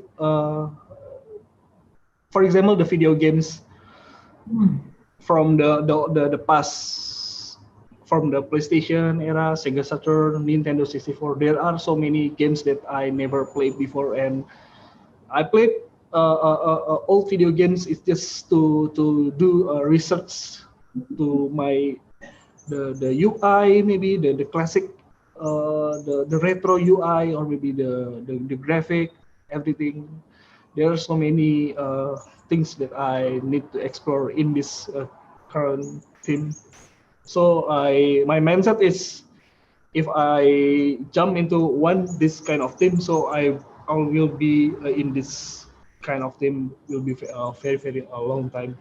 [SPEAKER 3] for example the video games from the past, from the PlayStation era, Sega Saturn, Nintendo 64. There are so many games that I never played before, and I played old video games. It's just to do research to my the UI, maybe the classic the retro UI, or maybe the graphic, everything. There are so many things that I need to explore in this current theme. So my mindset is, if I jump into this kind of theme, so I I will be in this kind of team will be very very a long time.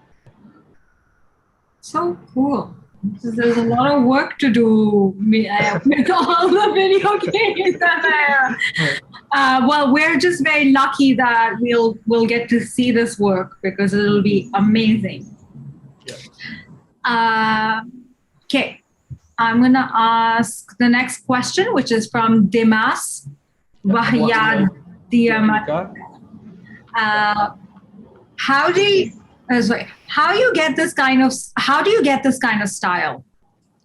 [SPEAKER 1] So cool. There's a lot of work to do with all the video games. Well, we're just very lucky that we'll get to see this work because it'll be amazing.
[SPEAKER 3] Yeah.
[SPEAKER 1] Okay, I'm gonna ask the next question, which is from Dimas Wahyad. How do you get this kind of style?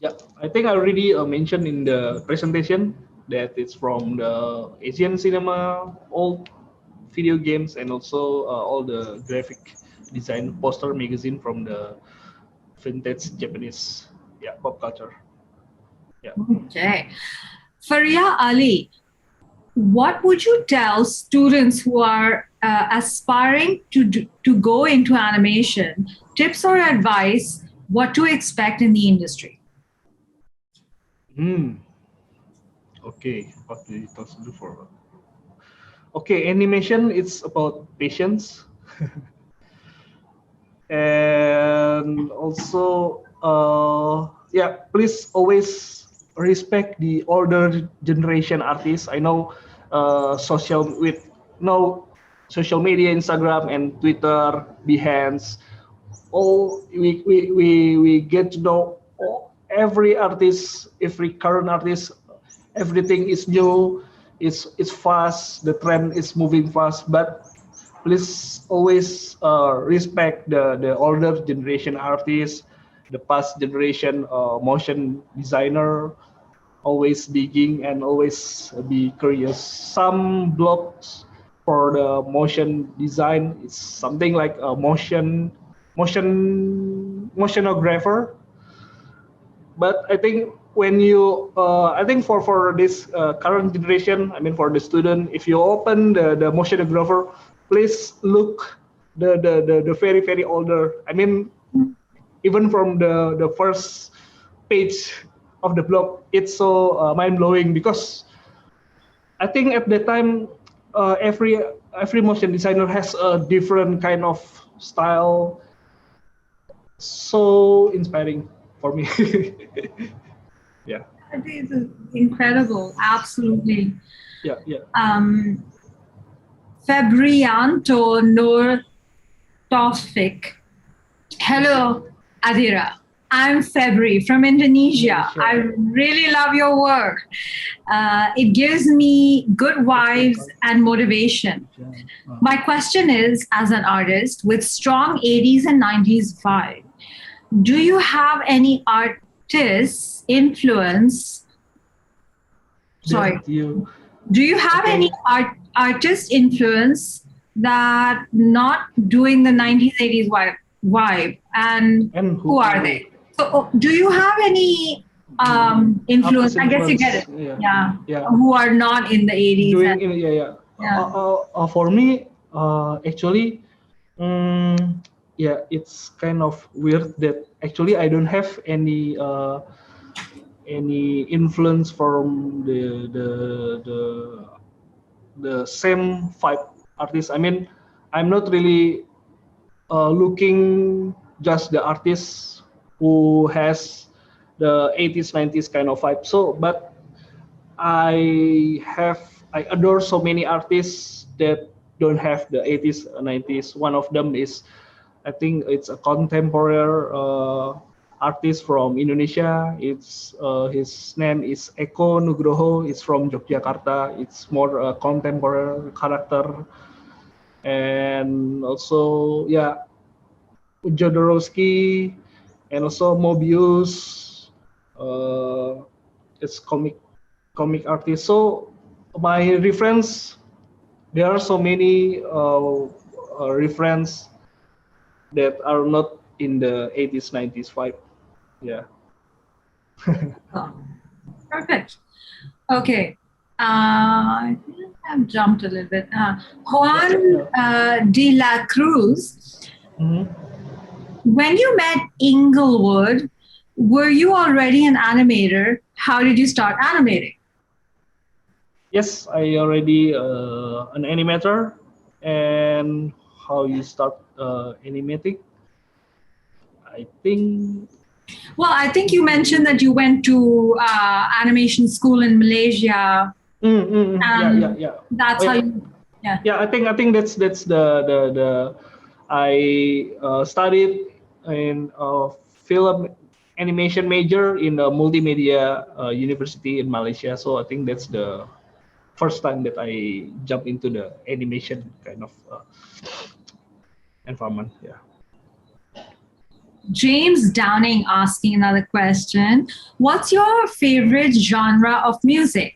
[SPEAKER 3] Yeah, I think I already mentioned in the presentation that it's from the Asian cinema, all video games, and also all the graphic design poster magazine from the vintage Japanese pop culture. Yeah.
[SPEAKER 1] Okay. Faria Ali, what would you tell students who are aspiring to go into animation? Tips or advice, what to expect in the industry?
[SPEAKER 3] Okay, what do you do for? Okay, animation, it's about patience. And also, please always respect the older generation artists. I know social media, Instagram and Twitter, Behance, all we get to know every artist, every current artist, everything is new, it's fast, the trend is moving fast, but please always respect the older generation artists, the past generation motion designer, always digging and always be curious. Some blogs for the motion design, it's something like a motionographer. But I think when you, I think for this current generation, I mean for the student, if you open the motionographer, please look the very very older. I mean, even from the first page of the blog, it's so mind blowing because I think at that time every motion designer has a different kind of style. So inspiring for me. Yeah.
[SPEAKER 1] It is incredible, absolutely.
[SPEAKER 3] Yeah.
[SPEAKER 1] Febrianto Nur Taufik. Hello, Ardhira. I'm Febri from Indonesia.
[SPEAKER 3] Sure.
[SPEAKER 1] I really love your work. It gives me good vibes and motivation. My question is, as an artist with strong 80s and 90s vibe, do you have any artist influence? Do you have any artist influence that not doing the 90s, 80s vibe? And who are they? So do you have any influence? I guess you get it. Yeah. Who are not in the 80s?
[SPEAKER 3] For me, actually, it's kind of weird that actually I don't have any influence from the same vibe artist. I mean, I'm not really looking just the artists who has the 80s 90s kind of vibe. So but I adore so many artists that don't have the 80s 90s. One of them is, I think it's a contemporary artist from Indonesia. It's his name is Eko Nugroho. It's from Yogyakarta. It's more contemporary character. And also Jodorowsky, and also Mobius. It's comic artist. So my reference, there are so many reference that are not in the 80s 90s vibe. Yeah.
[SPEAKER 1] Perfect. Okay. I think I've jumped a little bit. Juan de la Cruz.
[SPEAKER 3] Mm-hmm.
[SPEAKER 1] When you met Inglewood, were you already an animator? How did you start animating?
[SPEAKER 3] Yes, I already an animator. And how you start animating? I think.
[SPEAKER 1] Well, I think you mentioned that you went to animation school in Malaysia.
[SPEAKER 3] Yeah.
[SPEAKER 1] That's
[SPEAKER 3] Oh,
[SPEAKER 1] how
[SPEAKER 3] yeah.
[SPEAKER 1] you, yeah.
[SPEAKER 3] Yeah, I think that's the I studied in film animation major in a multimedia university in Malaysia. So I think that's the first time that I jump into the animation kind of environment. Yeah.
[SPEAKER 1] James Downing asking another question. What's your favorite genre of music?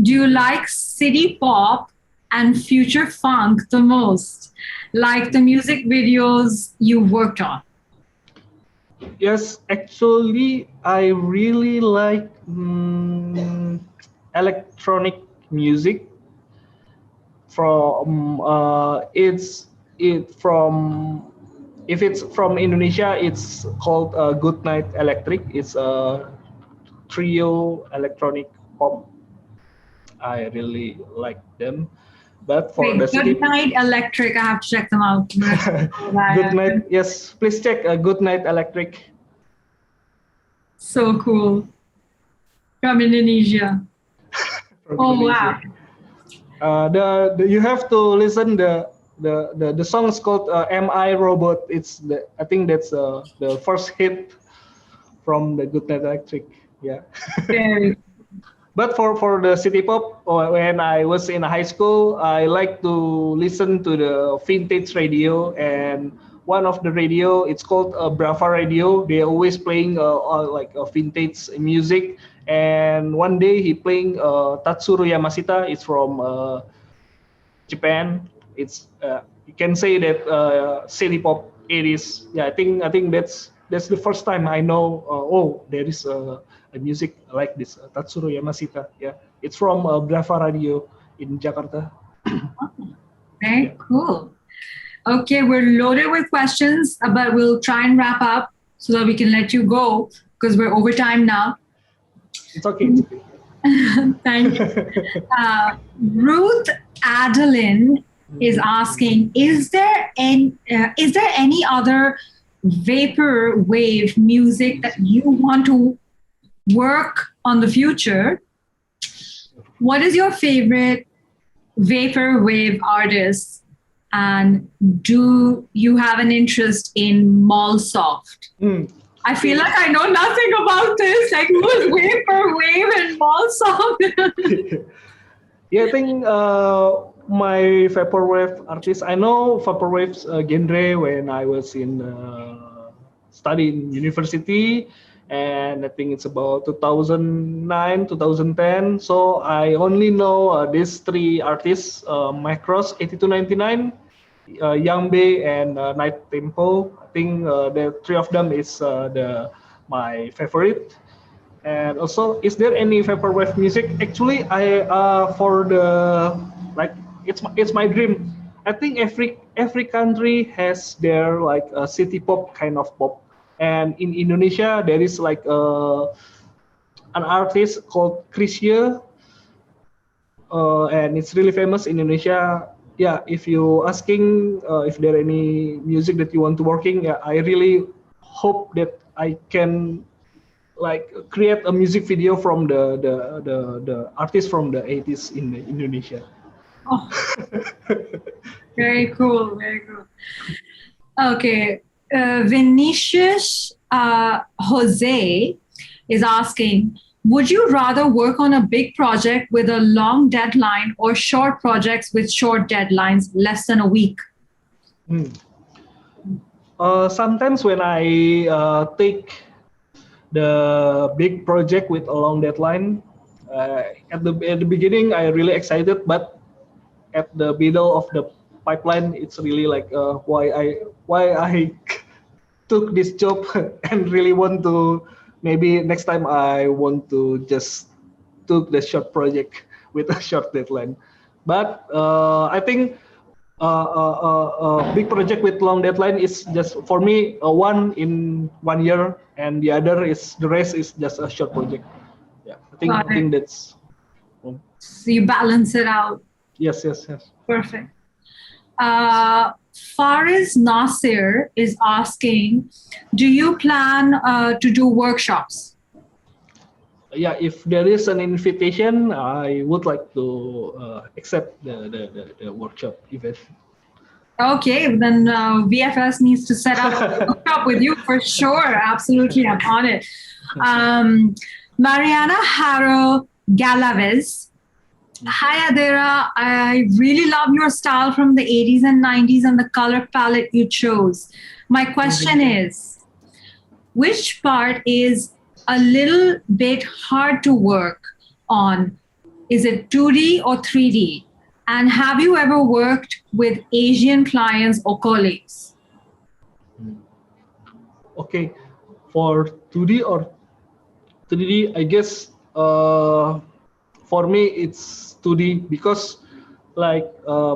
[SPEAKER 1] Do you like city pop and future funk the most? Like the music videos you worked on?
[SPEAKER 3] Yes, actually, I really like electronic music. From it's it from if it's from Indonesia, it's called Good Night Electric. It's a trio electronic pop. I really like them. But for the
[SPEAKER 1] Wait,
[SPEAKER 3] city,
[SPEAKER 1] Good Night Electric. I have to check them out.
[SPEAKER 3] Good Night, yes, please check Good Night Electric.
[SPEAKER 1] So cool. From Indonesia.
[SPEAKER 3] From
[SPEAKER 1] Oh,
[SPEAKER 3] Indonesia.
[SPEAKER 1] wow.
[SPEAKER 3] The you have to listen the song is called "Am I Robot." I think that's the first hit from the Good Night Electric. Yeah.
[SPEAKER 1] Very.
[SPEAKER 3] But for the city pop, when I was in high school, I like to listen to the vintage radio, and one of the radio, it's called Brava Radio. They always playing like vintage music. And one day he playing Tatsuro Yamashita. It's from Japan. It's you can say that city pop 80s. Yeah, I think that's the first time I know. Oh, there is a music like this, Tatsuro Yamashita. Yeah, it's from Brava Radio in Jakarta.
[SPEAKER 1] Very
[SPEAKER 3] Yeah.
[SPEAKER 1] cool. Okay, we're loaded with questions, but we'll try and wrap up so that we can let you go because we're over time now.
[SPEAKER 3] It's okay. It's okay.
[SPEAKER 1] Thank you. Ruth Adeline is asking, is there any other vapor wave music that you want to work on the future? What is your favorite vapor wave artist? And do you have an interest in Mallsoft? I feel like I know nothing about this. Like, who's Vaporwave and Mallsoft?
[SPEAKER 3] Yeah, I think my vaporwave artist. I know vaporwave's genre when I was in studying university, and I think it's about 2009, 2010. So I only know these three artists: Macross 8299, Young Bay, and Night Tempo. I think the three of them is my favorite. And also, is there any vaporwave music? Actually, I for the like it's my dream. I think every country has their like a city pop kind of pop, and in Indonesia there is like an artist called Krisya, and it's really famous in Indonesia. Yeah, if you asking if there any music that you want to working, yeah, I really hope that I can like create a music video from the artist from the 80s in Indonesia.
[SPEAKER 1] Oh, very cool, very cool. Okay, Vinicius Jose is asking, would you rather work on a big project with a long deadline or short projects with short deadlines, less than a week?
[SPEAKER 3] Sometimes when I take the big project with a long deadline, at the beginning I really excited, but at the middle of the pipeline, it's really like why I took this job and really want to maybe next time I want to just took the short project with a short deadline. But I think big project with long deadline is just for me one in 1 year, and the rest is just a short project. Yeah, I think that's.
[SPEAKER 1] So you balance it out.
[SPEAKER 3] Yes.
[SPEAKER 1] Perfect. Faris Nasir is asking, do you plan to do workshops?
[SPEAKER 3] Yeah, if there is an invitation, I would like to accept the workshop event.
[SPEAKER 1] Okay, then VFS needs to set up a workshop with you for sure. Absolutely, I'm on it. Mariana Haro Galaves. Hi, Ardhira. I really love your style from the 80s and 90s and the color palette you chose. My question is, which part is a little bit hard to work on? Is it 2D or 3D? And have you ever worked with Asian clients or colleagues?
[SPEAKER 3] Okay, for 2D or 3D, I guess for me it's 2D because like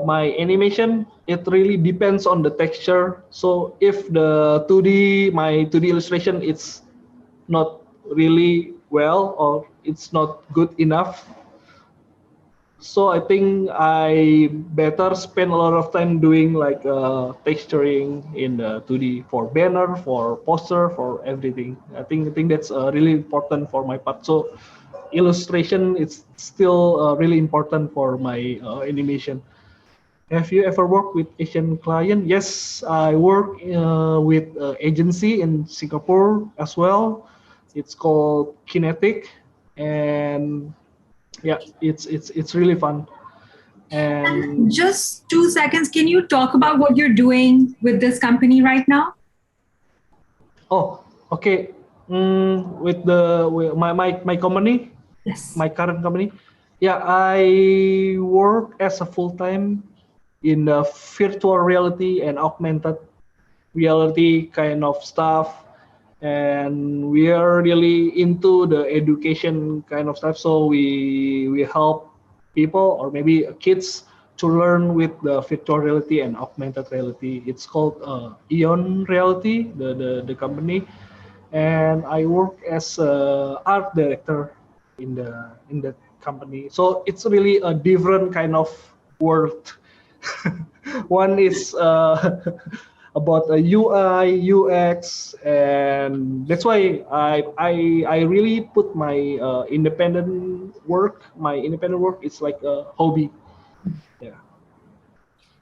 [SPEAKER 3] my animation, it really depends on the texture. So if the 2D, my 2D illustration, it's not really well or it's not good enough, so I think I better spend a lot of time doing like texturing in the 2D for banner, for poster, for everything. I think that's really important for my part. So illustration is still really important for my animation. Have you ever worked with Asian client? Yes, I work with agency in Singapore as well. It's called Kinetic, and yeah, it's really fun. And
[SPEAKER 1] Just 2 seconds, can you talk about what you're doing with this company right now?
[SPEAKER 3] oh, okay. With my company,
[SPEAKER 1] Yes.
[SPEAKER 3] my current company, yeah, I work as a full time in the virtual reality and augmented reality kind of stuff, and we are really into the education kind of stuff. So we help people or maybe kids to learn with the virtual reality and augmented reality. It's called Eon Reality, the company, and I work as a art director in the company. So it's really a different kind of world. One is about a UI, UX, and that's why I really put my independent work. My independent work is like a hobby. Yeah.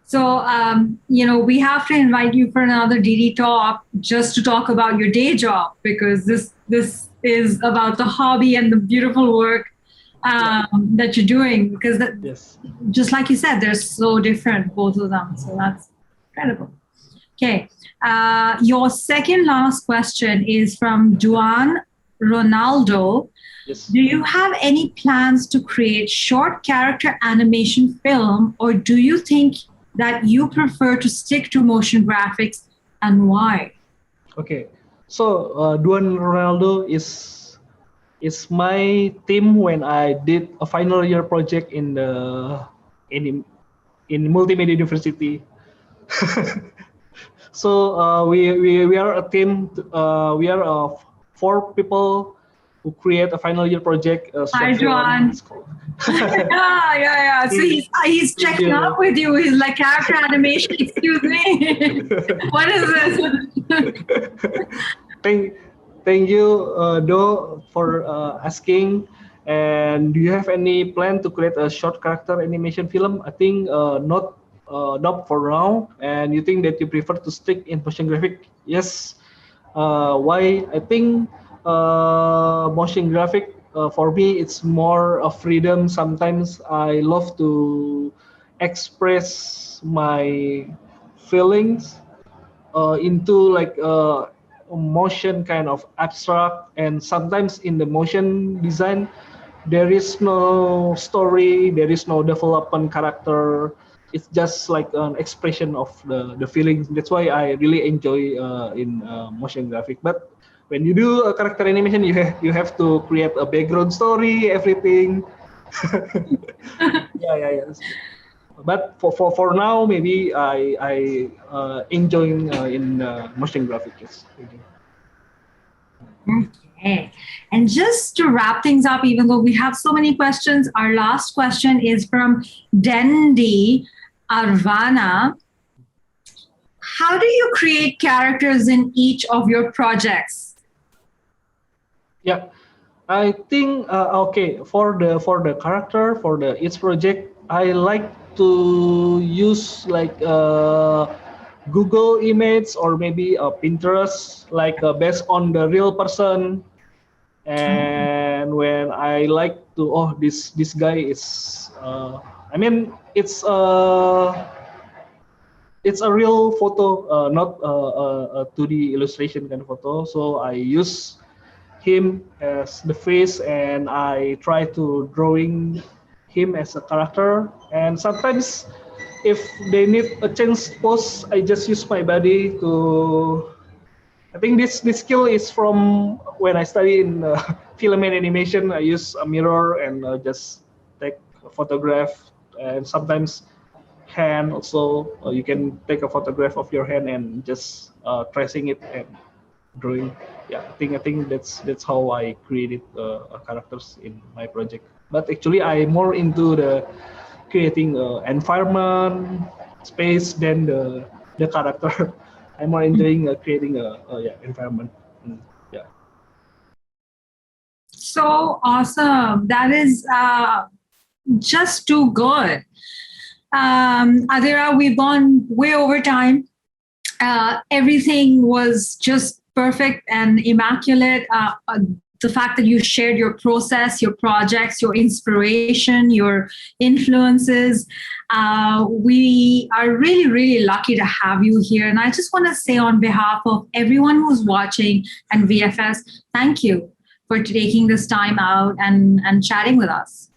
[SPEAKER 1] So, we have to invite you for another DD talk just to talk about your day job, because this is about the hobby and the beautiful work that you're doing. Because
[SPEAKER 3] Yes.
[SPEAKER 1] just like you said, they're so different, both of them. So that's incredible. Okay. Your second last question is from Duan Ronaldo.
[SPEAKER 3] Yes.
[SPEAKER 1] Do you have any plans to create short character animation film, or do you think that you prefer to stick to motion graphics, and why?
[SPEAKER 3] Okay. So Duan Ronaldo is my team when I did a final year project in multimedia university. So we are a team. We are 4 people who create a final year project.
[SPEAKER 1] Hi,
[SPEAKER 3] Short film.
[SPEAKER 1] Joan.
[SPEAKER 3] It's called.
[SPEAKER 1] Yeah. So he's checking up with you. He's like, character animation. Excuse me. What is this?
[SPEAKER 3] Thank you, Do, for asking. And do you have any plan to create a short character animation film? I think not for now. And you think that you prefer to stick in motion graphic? Yes. Why? I think motion graphic for me it's more of freedom. Sometimes I love to express my feelings into like motion kind of abstract, and sometimes in the motion design there is no story, there is no development character. It's just like an expression of the feelings. That's why I really enjoy in motion graphic. But when you do a character animation, you have to create a background story, everything. Yeah. But for now, maybe I enjoying in motion graphics.
[SPEAKER 1] Okay. Okay. And just to wrap things up, even though we have so many questions, our last question is from Dendi Arvana. How do you create characters in each of your projects?
[SPEAKER 3] Yeah, I think okay, for the character for the each project, I like to use like Google image or maybe Pinterest, like based on the real person. And when I like to, oh, this guy is, I mean, it's a real photo, not a 2D illustration kind of photo. So I use him as the face, and I try to drawing him as a character. And sometimes, if they need a change pose, I just use my body to. I think this skill is from when I study in film and animation. I use a mirror and just take a photograph, and sometimes hand also. You can take a photograph of your hand and just tracing it and drawing. Yeah, I think that's how I created characters in my project. But actually, I'm more into the creating environment, space than the character. I'm more enjoying creating a environment. Yeah.
[SPEAKER 1] So awesome. That is just too good. Ardhira, we've gone way over time. Everything was just perfect and immaculate. The fact that you shared your process, your projects, your inspiration, your influences. We are really, really lucky to have you here. And I just want to say on behalf of everyone who's watching and VFS, thank you for taking this time out and chatting with us.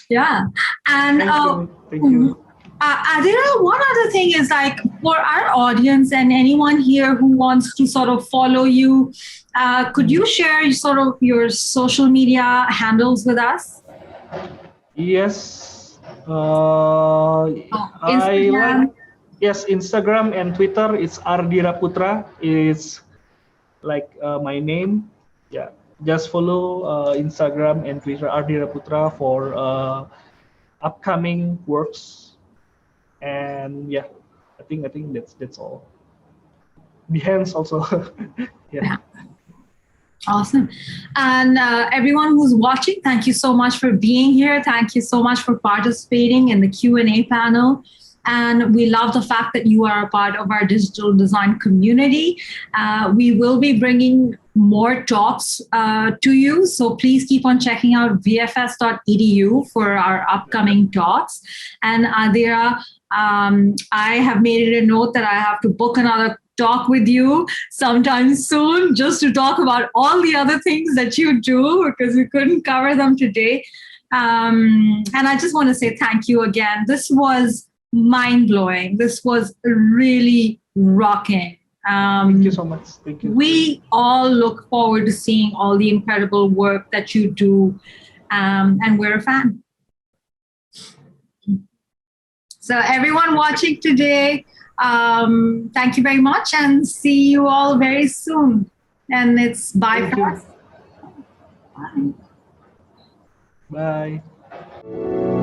[SPEAKER 1] Yeah. And
[SPEAKER 3] thank you.
[SPEAKER 1] Ardhira, one other thing is, like, for our audience and anyone here who wants to sort of follow you, could you share sort of your social media handles with us?
[SPEAKER 3] Yes. I like, yes, Instagram and Twitter. It's Ardhira Putra. It's like my name. Yeah. Just follow Instagram and Twitter Ardhira Putra for upcoming works. And yeah, I think that's all. Behance also. Yeah.
[SPEAKER 1] Awesome. And everyone who's watching, thank you so much for being here. Thank you so much for participating in the Q&A panel. And we love the fact that you are a part of our digital design community. We will be bringing more talks to you. So please keep on checking out vfs.edu for our upcoming talks. And Ardhira, I have made it a note that I have to book another talk with you sometime soon, just to talk about all the other things that you do, because we couldn't cover them today. And I just want to say thank you again. This was mind-blowing. This was really rocking.
[SPEAKER 3] Thank you so much. Thank you.
[SPEAKER 1] We all look forward to seeing all the incredible work that you do, and we're a fan. So everyone watching today, thank you very much, and see you all very soon. And it's bye for us.
[SPEAKER 3] Bye. Bye.